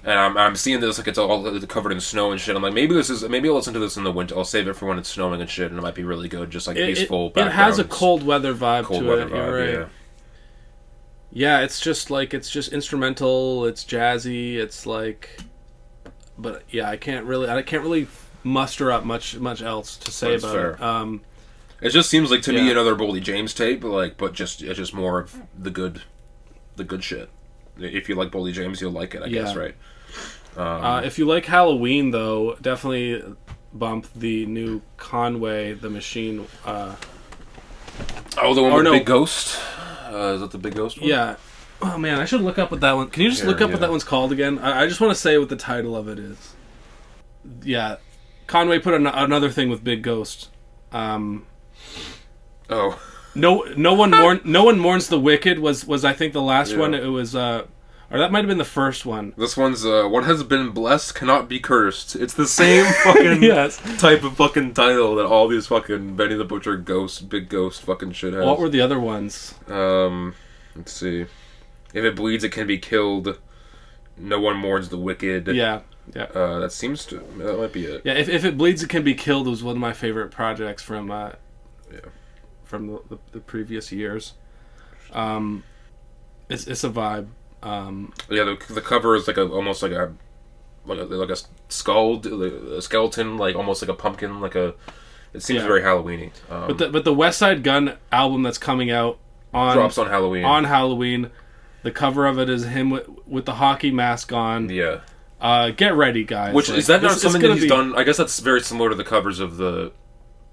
And I'm seeing this it's all covered in snow and shit. I'm like, maybe I'll listen to this in the winter. I'll save it for when it's snowing and shit, and it might be really good, just peaceful. It has a cold weather vibe to it. You're right. Yeah, it's just instrumental. It's jazzy. It's but yeah, I can't really muster up much else to say about it. It just seems like to me another Boldy James tape, but it's just more of the good shit. If you like Boldy James, you'll like it, I guess, right? If you like Halloween, though, definitely bump the new Conway the Machine. The one with Big Ghost? Is that the Big Ghost one? Yeah. Oh, man, I should look up what that one... Can you just look up what that one's called again? I just want to say what the title of it is. Yeah. Conway put another thing with Big Ghost. Oh. No one mourns the wicked was I think the last one. It was or that might have been the first one. This one's what has been blessed cannot be cursed. It's the same fucking type of fucking title that all these fucking Benny the Butcher Big Ghost fucking shit has. What were the other ones? Let's see. If it bleeds, it can be killed. No one mourns the wicked. Yeah. That might be it. Yeah. If it bleeds, it can be killed was one of my favorite projects from from the previous years. It's a vibe. The cover is almost like a skull, a skeleton, almost like a pumpkin, it seems very Halloween-y. But the West Side Gun album that's coming out drops on Halloween. On Halloween, the cover of it is him with the hockey mask on. Yeah. Get ready, guys. Which is that not something that he's done? I guess that's very similar to the covers of the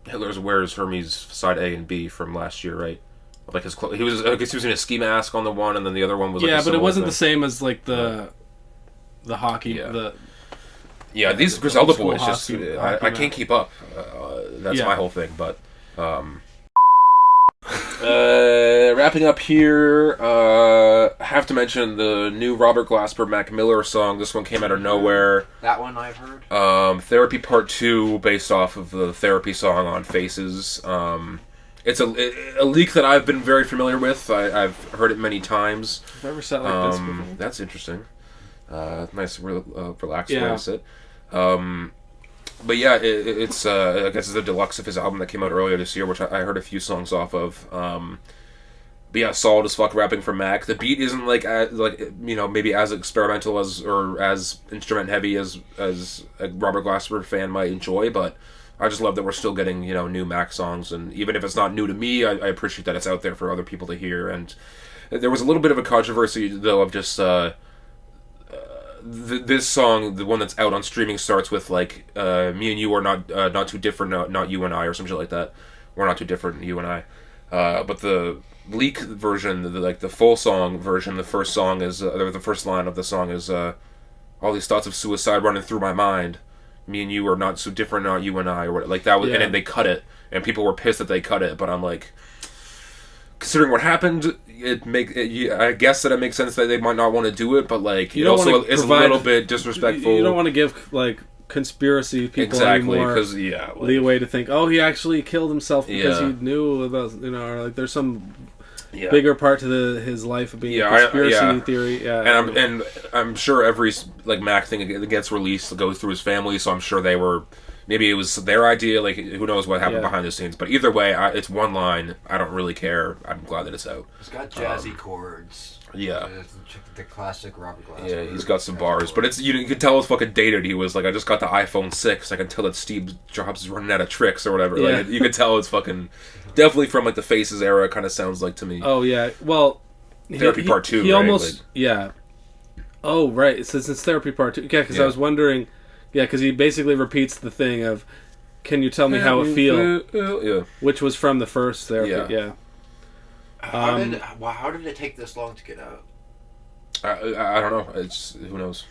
Hitler's Wears Hermes side A and B from last year, right? Like his I guess he was in a ski mask on the one, and then the other one was but it wasn't the same as the hockey. Yeah, these Griselda boys hockey I can't keep up. That's my whole thing. But wrapping up here, have to mention the new Robert Glasper Mac Miller song. This one came out of nowhere. That one I've heard. Therapy Part 2, based off of the Therapy song on Faces. It's a leak that I've been very familiar with. I've heard it many times. I've never sat like this before. That's interesting. Nice, relaxed way to sit. But yeah, it's I guess it's the deluxe of his album that came out earlier this year, which I heard a few songs off of. But yeah, solid as fuck rapping from Mac. The beat isn't like maybe as experimental or as instrument heavy as a Robert Glasper fan might enjoy, but I just love that we're still getting new Mac songs, and even if it's not new to me, I appreciate that it's out there for other people to hear. And there was a little bit of a controversy though of just this song, the one that's out on streaming, starts with like me and you are not too different, not you and I, or some shit like that. We're not too different, you and I. But the leak version, the full song version, the first song is the first line of the song is all these thoughts of suicide running through my mind. Me and you are not so different, not you and I, or like that was, and then they cut it, and people were pissed that they cut it. But I'm like, considering what happened, I guess that it makes sense that they might not want to do it, but like it also is a little bit disrespectful. You don't want to give like conspiracy people any more leeway to think, oh, he actually killed himself because he knew about, or like there's some bigger part to his life of being a conspiracy theory. And I'm sure every like Mac thing that gets released goes through his family, so I'm sure they were. Maybe it was their idea, like, who knows what happened behind the scenes. But either way, it's one line. I don't really care. I'm glad that it's out. It's got jazzy chords. Yeah. The classic Robert Glasper. Yeah, he's got some bars. But it's you can tell it's fucking dated. He was like, I just got the iPhone 6. I can tell that Steve Jobs is running out of tricks or whatever. Yeah. Like, you can tell it's fucking... Definitely from, like, the Faces era, kind of sounds like to me. Oh, yeah. Well... Therapy Part 2, he right? almost... Like, yeah. Oh, right. It says it's Therapy Part 2. Yeah, because I was wondering... Yeah, because he basically repeats the thing of, can you tell me how it feels? Yeah. Which was from the first Therapy, How did it take this long to get out? I don't know. It's who knows?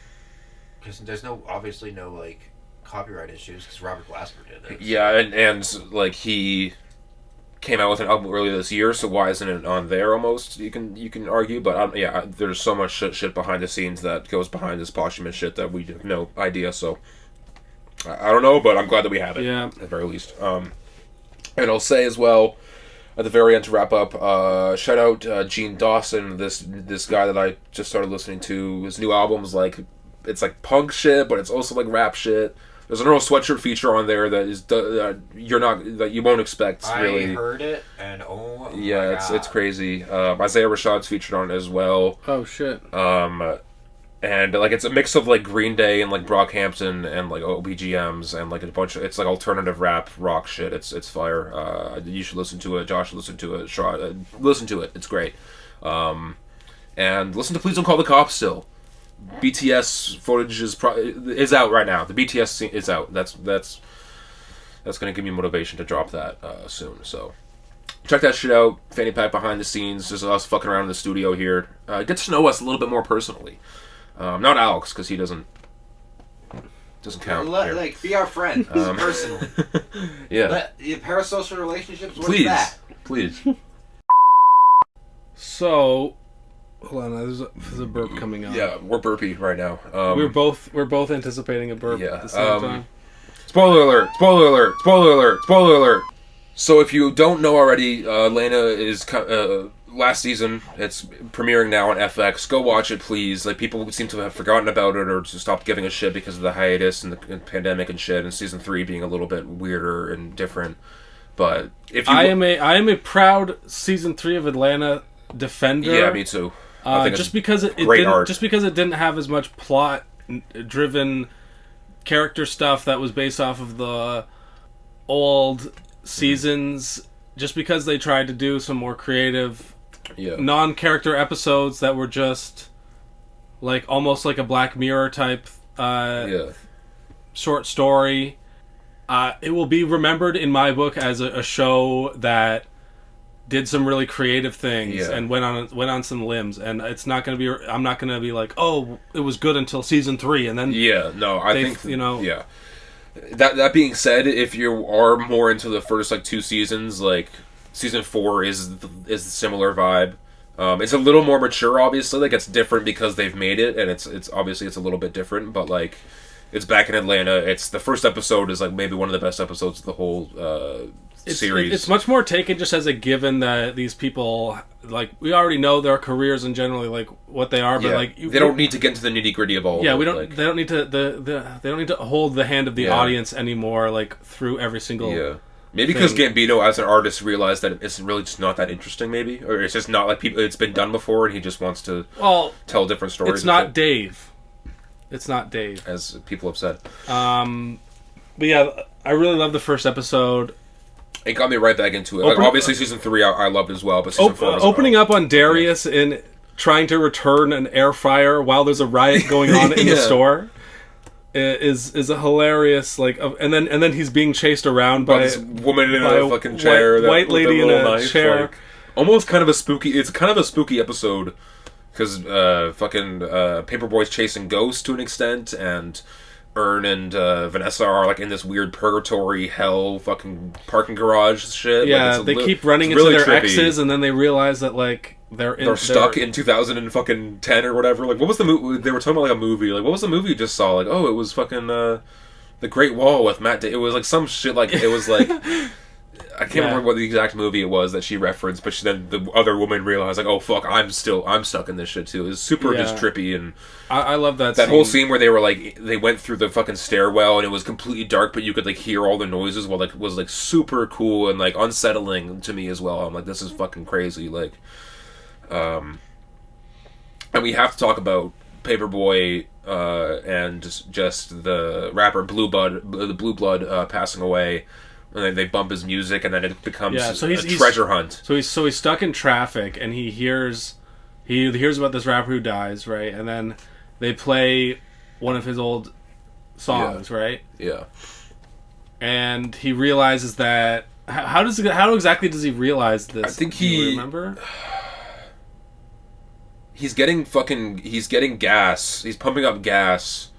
Because there's obviously no like copyright issues because Robert Glasper did it. Yeah, and like he came out with an album earlier this year, so why isn't it on there? Almost you can argue, but there's so much shit behind the scenes that goes behind this posthumous shit that we have no idea. So I don't know, but I'm glad that we have it. Yeah, at the very least. And I'll say as well, at the very end to wrap up, shout out Gene Dawson, this guy that I just started listening to. His new album's like, it's like punk shit, but it's also like rap shit. There's an Earl Sweatshirt feature on there that is that you won't expect. Really, I heard it, and my it's crazy. Isaiah Rashad's featured on it as well. Oh shit. And like it's a mix of like Green Day and like Brockhampton and like OBGMs and like a bunch of, it's like alternative rap rock shit. It's fire. You should listen to it. Josh, listen to it. Listen to it. It's great. And listen to Please Don't Call the Cops still. BTS footage is out right now. The BTS scene is out. That's going to give me motivation to drop that soon. So check that shit out. Fanny Pack behind the scenes, just us fucking around in the studio here. Get to know us a little bit more personally. Not Alex, because he doesn't count. Like, be our friend personally. Yeah. Parasocial relationships. What Please, is that? Please. So. Hold on, there's a burp coming out. Yeah, we're burpy right now. We're both anticipating a burp at the same time. Spoiler alert! Spoiler alert! Spoiler alert! Spoiler alert! So if you don't know already, Lena is last season. It's premiering now on FX. Go watch it, please. Like, people seem to have forgotten about it or just stopped giving a shit because of the hiatus and the pandemic and shit, and season 3 being a little bit weirder and different. But if you, I am a proud season 3 of Atlanta defender. Yeah, me too. Just because it didn't have as much plot-driven character stuff that was based off of the old seasons. Just because they tried to do some more creative, non-character episodes that were just like almost like a Black Mirror type short story. It will be remembered in my book as a show that did some really creative things and went on some limbs, and it's not going to be. I'm not going to be like, oh, it was good until season 3, and then I think That being said, if you are more into the first like 2 seasons, like season 4 is the similar vibe. It's a little more mature, obviously. Like it's different because they've made it, and it's obviously it's a little bit different, but like. It's back in Atlanta. It's the first episode is like maybe one of the best episodes of the whole series. It's much more taken just as a given that these people, like, we already know their careers and generally like what they are, but like they don't need to get into the nitty gritty of all. Yeah, of we it, don't. like, they don't need to. They don't need to hold the hand of the audience anymore. Like through every single. Yeah. Maybe because Gambino, as an artist, realized that it's really just not that interesting. Maybe, or it's just not like people. It's been done before, and he just wants to tell different stories. It's not Dave. It's not Dave, as people have said. But yeah, I really love the first episode. It got me right back into it. Like, obviously, season 3 I loved as well, but season 4 was opening up on Darius in trying to return an air fryer while there's a riot going on in the store is a hilarious like. And then he's being chased around by this woman in a fucking chair, white lady in a chair. Like, almost kind of a spooky. It's kind of a spooky episode. Because Paperboy's chasing ghosts to an extent, and Ern and Vanessa are like in this weird purgatory hell fucking parking garage shit. Yeah, like, they keep running into really their trippy. Exes, and then they realize that like they're stuck in 2010 or whatever. Like, what was the movie? They were talking about like a movie. Like, what was the movie you just saw? Like, oh, it was fucking The Great Wall with Matt. It was like some shit. Like it was like. I can't remember what the exact movie it was that she referenced, but then the other woman realized, like, oh fuck, I'm stuck in this shit too. It was super just trippy, and I love that whole scene where they were like, they went through the fucking stairwell and it was completely dark, but you could like hear all the noises. While like was like super cool and like unsettling to me as well. I'm like, this is fucking crazy, like, and we have to talk about Paperboy and just the rapper Blue Blood passing away. And then they bump his music, and then it becomes a treasure hunt. So he's stuck in traffic, and he hears about this rapper who dies, right? And then they play one of his old songs, right? Yeah. And he realizes that how exactly does he realize this? I think Do you remember? He's getting gas. He's pumping up gas.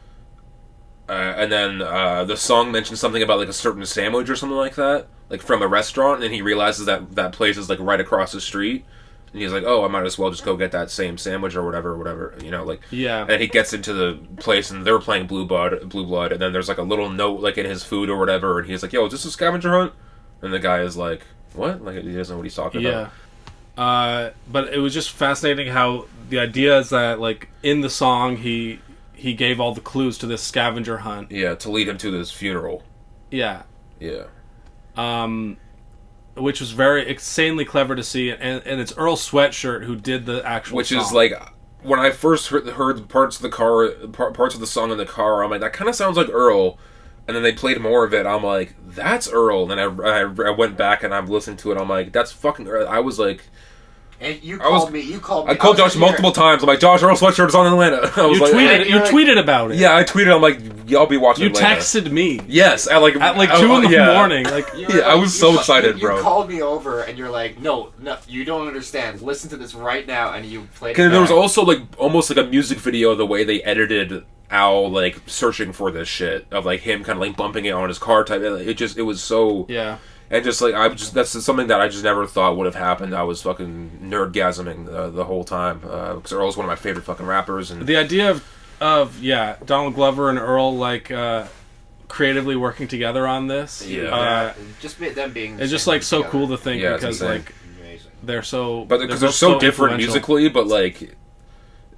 And then the song mentions something about like a certain sandwich or something like that, like from a restaurant, and he realizes that place is like right across the street, and he's like, oh, I might as well just go get that same sandwich or whatever, you know, like. Yeah. And he gets into the place, and they're playing Blue Blood, and then there's like a little note like in his food or whatever, and he's like, yo, is this a scavenger hunt? And the guy is like, what? Like, he doesn't know what he's talking about. Yeah. But it was just fascinating how the idea is that like in the song he gave all the clues to this scavenger hunt. Yeah, to lead him to this funeral. Yeah. Yeah. Which was very insanely clever to see, and it's Earl Sweatshirt who did the actual Which song. is like, when I first heard parts of the song in the car, I'm like, that kind of sounds like Earl. And then they played more of it, I'm like, that's Earl. And then I went back and I've listened to it, I'm like, that's fucking Earl. I was like... And you called me. I called Josh multiple times. I'm like, Josh, Earl Sweatshirt is on Atlanta. You tweeted about it. Yeah, I tweeted. I'm like, y'all be watching. You Atlanta. Texted me. Yes, at like 2 in the morning. Like, I was so excited, bro. You called me over and you're like, no, you don't understand. Listen to this right now, and you played. Because there was also like almost like a music video the way they edited Al like searching for this shit of like him kind of like bumping it on his car type. It was so And just like that's something that I just never thought would have happened. I was fucking nerdgasming the whole time because Earl's one of my favorite fucking rappers. And the idea of Donald Glover and Earl like creatively working together on this, just them being. It's just like so together. cool to think because like they're so, but because they're so different musically, but like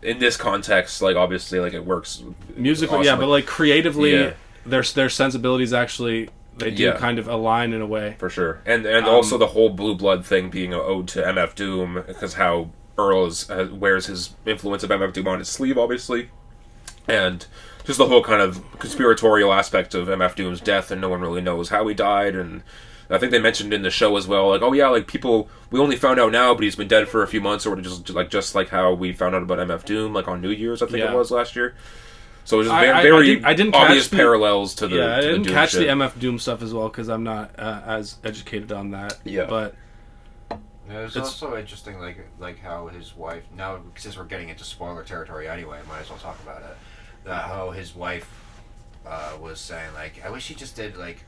in this context, like obviously like it works musically, awesome. but like creatively, their sensibilities actually. They do kind of align in a way. For sure. And also the whole Blue Blood thing being an ode to MF Doom, because how Earl wears his influence of MF Doom on his sleeve, obviously. And just the whole kind of conspiratorial aspect of MF Doom's death, and no one really knows how he died. And I think they mentioned in the show as well, like, oh yeah, like people, we only found out now, but he's been dead for a few months, or just like how we found out about MF Doom, like on New Year's, I think it was last year. So it was very I didn't obvious parallels to the Yeah, I didn't catch shit. the MF Doom stuff as well because I'm not as educated on that. Yeah. But It was also interesting, like how his wife. Now, since we're getting into spoiler territory anyway, I might as well talk about it. How his wife was saying, like, I wish he just did like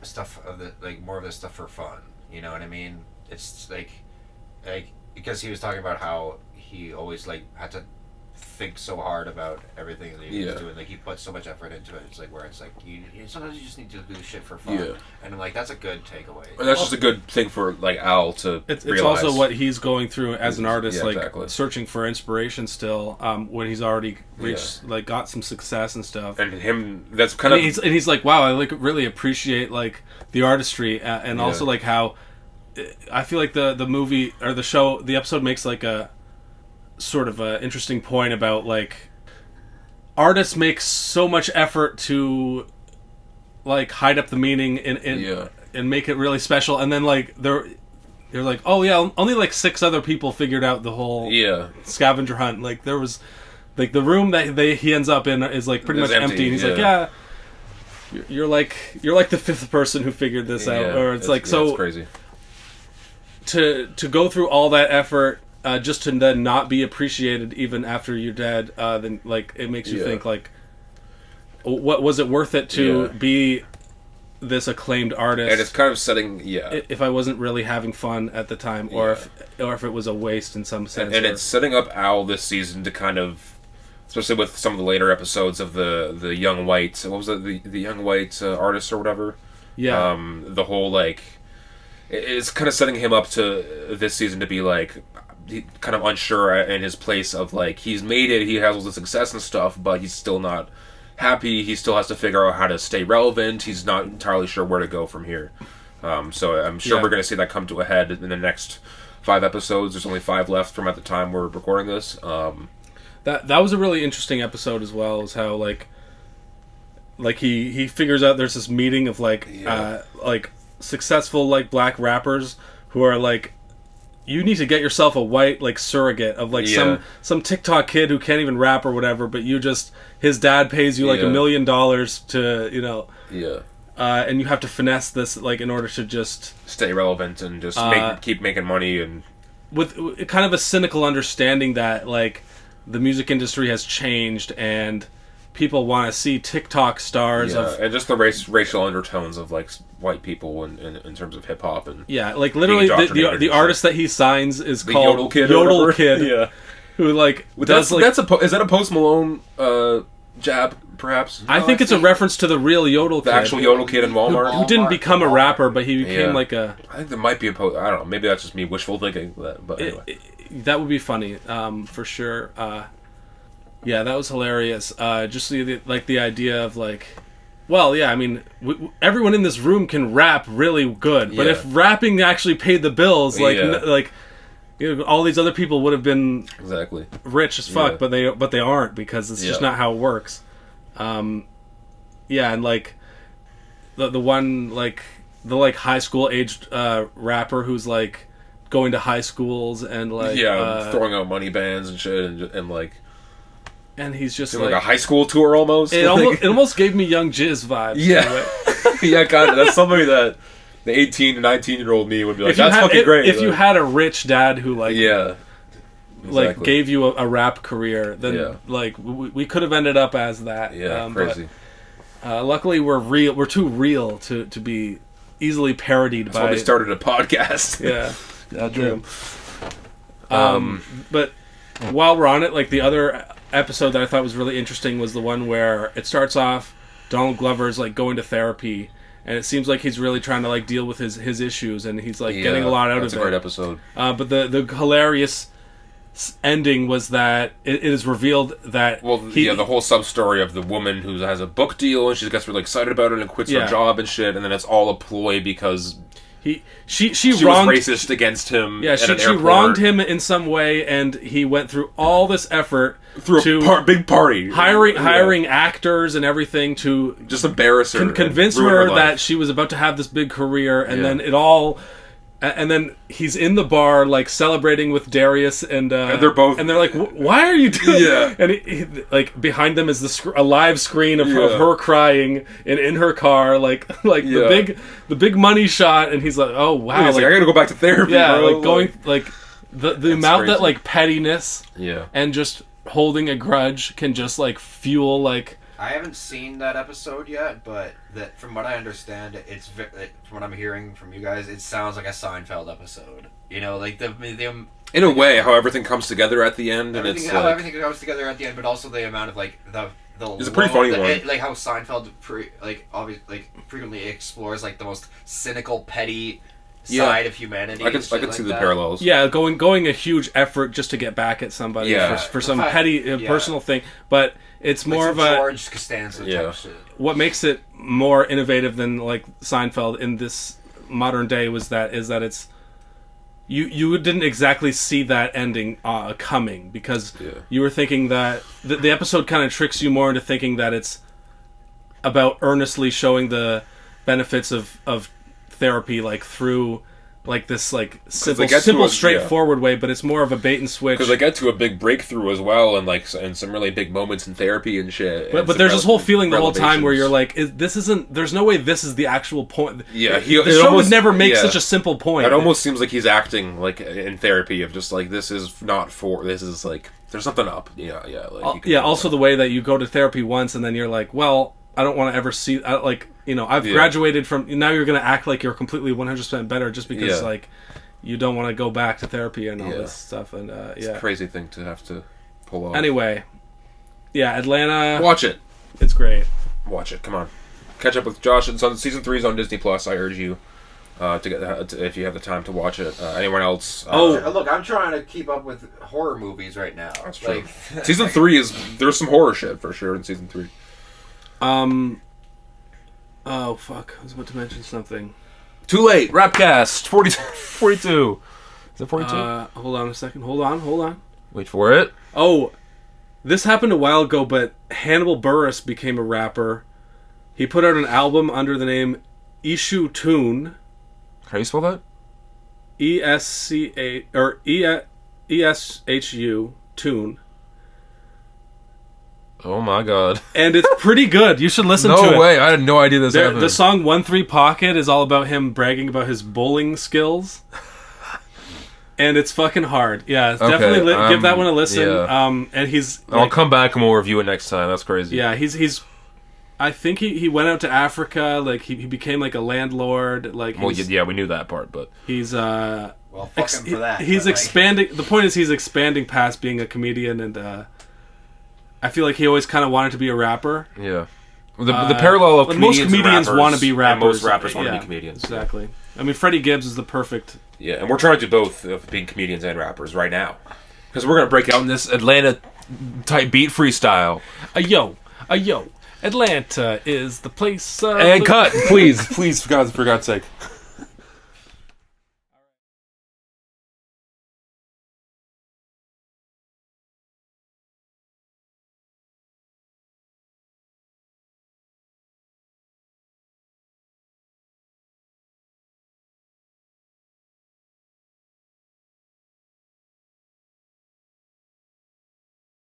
stuff of the more of this stuff for fun. You know what I mean? It's like because he was talking about how he always like had to think so hard about everything that he was doing. Like he put so much effort into it. It's like where it's like you sometimes you just need to do shit for fun. Yeah. And I'm like, that's a good takeaway. And that's just a good thing for like Al to It's realize. also what he's going through as an artist, like exactly. searching for inspiration still. When he's already reached like got some success and stuff. And him, that's kind of he's like, wow, I like really appreciate like the artistry and also like how I feel like the movie or the show, the episode makes like a sort of a interesting point about like artists make so much effort to like hide up the meaning and make it really special, and then like they're like, oh yeah, only like 6 other people figured out the whole scavenger hunt. Like there was like the room that he ends up in is like pretty much empty, and he's like, yeah, you're like the 5th person who figured this out, or it's like so it's crazy to go through all that effort. Just to then not be appreciated even after you're dead, then like it makes you think like, what was it worth it to be this acclaimed artist? And it's kind of setting, if I wasn't really having fun at the time, or if it was a waste in some sense. And it's setting up Al this season to kind of, especially with some of the later episodes of the young white, what was it, the young white artist or whatever. Yeah. The whole like, it's kind of setting him up to this season to be like. Kind of unsure in his place of like he's made it, he has all the success and stuff, but he's still not happy. He still has to figure out how to stay relevant. He's not entirely sure where to go from here. So I'm sure we're going to see that come to a head in the next 5 episodes. There's only 5 left from at the time we're recording this. That was a really interesting episode as well. Is how like he figures out there's this meeting of like successful like black rappers who are like. You need to get yourself a white like surrogate of like some TikTok kid who can't even rap or whatever, but his dad pays you like $1 million to and you have to finesse this like in order to just stay relevant and just keep making money, and with kind of a cynical understanding that like the music industry has changed and people want to see TikTok stars and just the racial undertones of like white people in terms of hip hop and like literally the artist that he signs is the called Yodel Kid who like is that a Post Malone jab perhaps? I think it's a reference to the real Yodel Kid, the actual Yodel Kid in Walmart who didn't become a rapper, but he became like a. I think there might be I don't know, maybe that's just me wishful thinking, but anyway, that would be funny for sure. Yeah, that was hilarious. Just the idea of like, well, yeah, I mean, everyone in this room can rap really good, but if rapping actually paid the bills, like all these other people would have been rich as fuck, but they aren't because it's just not how it works. And like the one like the like high school aged rapper who's like going to high schools and like throwing out money bands and shit and like. And he's just like a high school tour almost. It almost gave me Young Jizz vibes. Yeah, kind of. That's somebody that the 18 to 19-year-old me would be like, that's fucking great. If you had a rich dad who like exactly. gave you a rap career, then like we could have ended up as that. Yeah, crazy. But, luckily, we're too real to be easily parodied. That's why they started a podcast. Yeah, true. But while we're on it, like the other episode that I thought was really interesting was the one where it starts off Donald Glover's like going to therapy, and it seems like he's really trying to like deal with his issues, and he's like getting a lot out of it. That's a great episode. But the hilarious ending was that it is revealed that the whole sub story of the woman who has a book deal and she gets really excited about it and quits her job and shit, and then it's all a ploy because she wronged, was racist against him. Yeah, she wronged him in some way, and he went through all this effort through big party, hiring actors and everything to just embarrass her, convince her that she was about to have this big career, and then it all And then he's in the bar, like, celebrating with Darius, and they're both... And they're like, why are you doing... Yeah. And like, behind them is a live screen of her crying, and in her car, the big money shot, and he's like, oh, wow. He's like, I gotta go back to therapy, bro. The amount crazy. that, like, pettiness yeah. and just holding a grudge can just, like, fuel, like... I haven't seen that episode yet, but from what I understand, from what I'm hearing from you guys, it sounds like a Seinfeld episode. You know, like the in a way, how everything comes together at the end, and it's how everything comes together at the end, but also the amount of like the it's a pretty funny one. Like how Seinfeld frequently explores like the most cynical, petty side of humanity. I can see the parallels. Yeah, going a huge effort just to get back at somebody for some petty personal thing, but it's more of a George Costanza type shit. What makes it more innovative than like Seinfeld in this modern day is that it's you didn't exactly see that ending coming, because you were thinking that the episode kind of tricks you more into thinking that it's about earnestly showing the benefits of therapy, like through like this like simple straightforward way, but it's more of a bait and switch, because they get to a big breakthrough as well, and some really big moments in therapy and shit. But there's this whole feeling the whole time where you're like, there's no way this is the actual point. Yeah, the show would never make such a simple point. It almost seems like he's acting like in therapy of just like, this is like there's something up. Also the way that you go to therapy once and then you're like, well, I don't want to ever see I've graduated from, now you're going to act like you're completely 100% better just because like you don't want to go back to therapy and all this stuff, and it's a crazy thing to have to pull off. Anyway, Atlanta, watch it. It's great. Watch it. Come on, catch up with Josh. It's on season 3 is on Disney Plus. I urge you to get if you have the time to watch it. Anyone else? Look, I'm trying to keep up with horror movies right now. That's true. Season 3 there's some horror shit for sure in season 3. Oh, fuck. I was about to mention something. Too late. Rapcast 42. Is it 42? Hold on a second. Hold on. Wait for it. Oh, this happened a while ago, but Hannibal Buress became a rapper. He put out an album under the name Eshu Tune. How do you spell that? ESCA or ESHU Tune. Oh my god. And it's pretty good. You should listen to it. No way. I had no idea this happened. The song 1-3 Pocket is all about him bragging about his bowling skills. And it's fucking hard. Yeah, definitely give that one a listen. Yeah. And I'll come back and we'll review it next time. That's crazy. Yeah, he's I think he went out to Africa, like he became like a landlord, like we knew that part, but he's fuck him for that. He's expanding. The point is he's expanding past being a comedian, and I feel like he always kind of wanted to be a rapper. Yeah. The parallel of most comedians want to be rappers. And most rappers want to be comedians. Exactly. I mean, Freddie Gibbs is the perfect... Yeah, and we're trying to do both of being comedians and rappers right now. Because we're going to break out in this Atlanta-type beat freestyle. Yo. Atlanta is the place... and cut, please, for God's sake.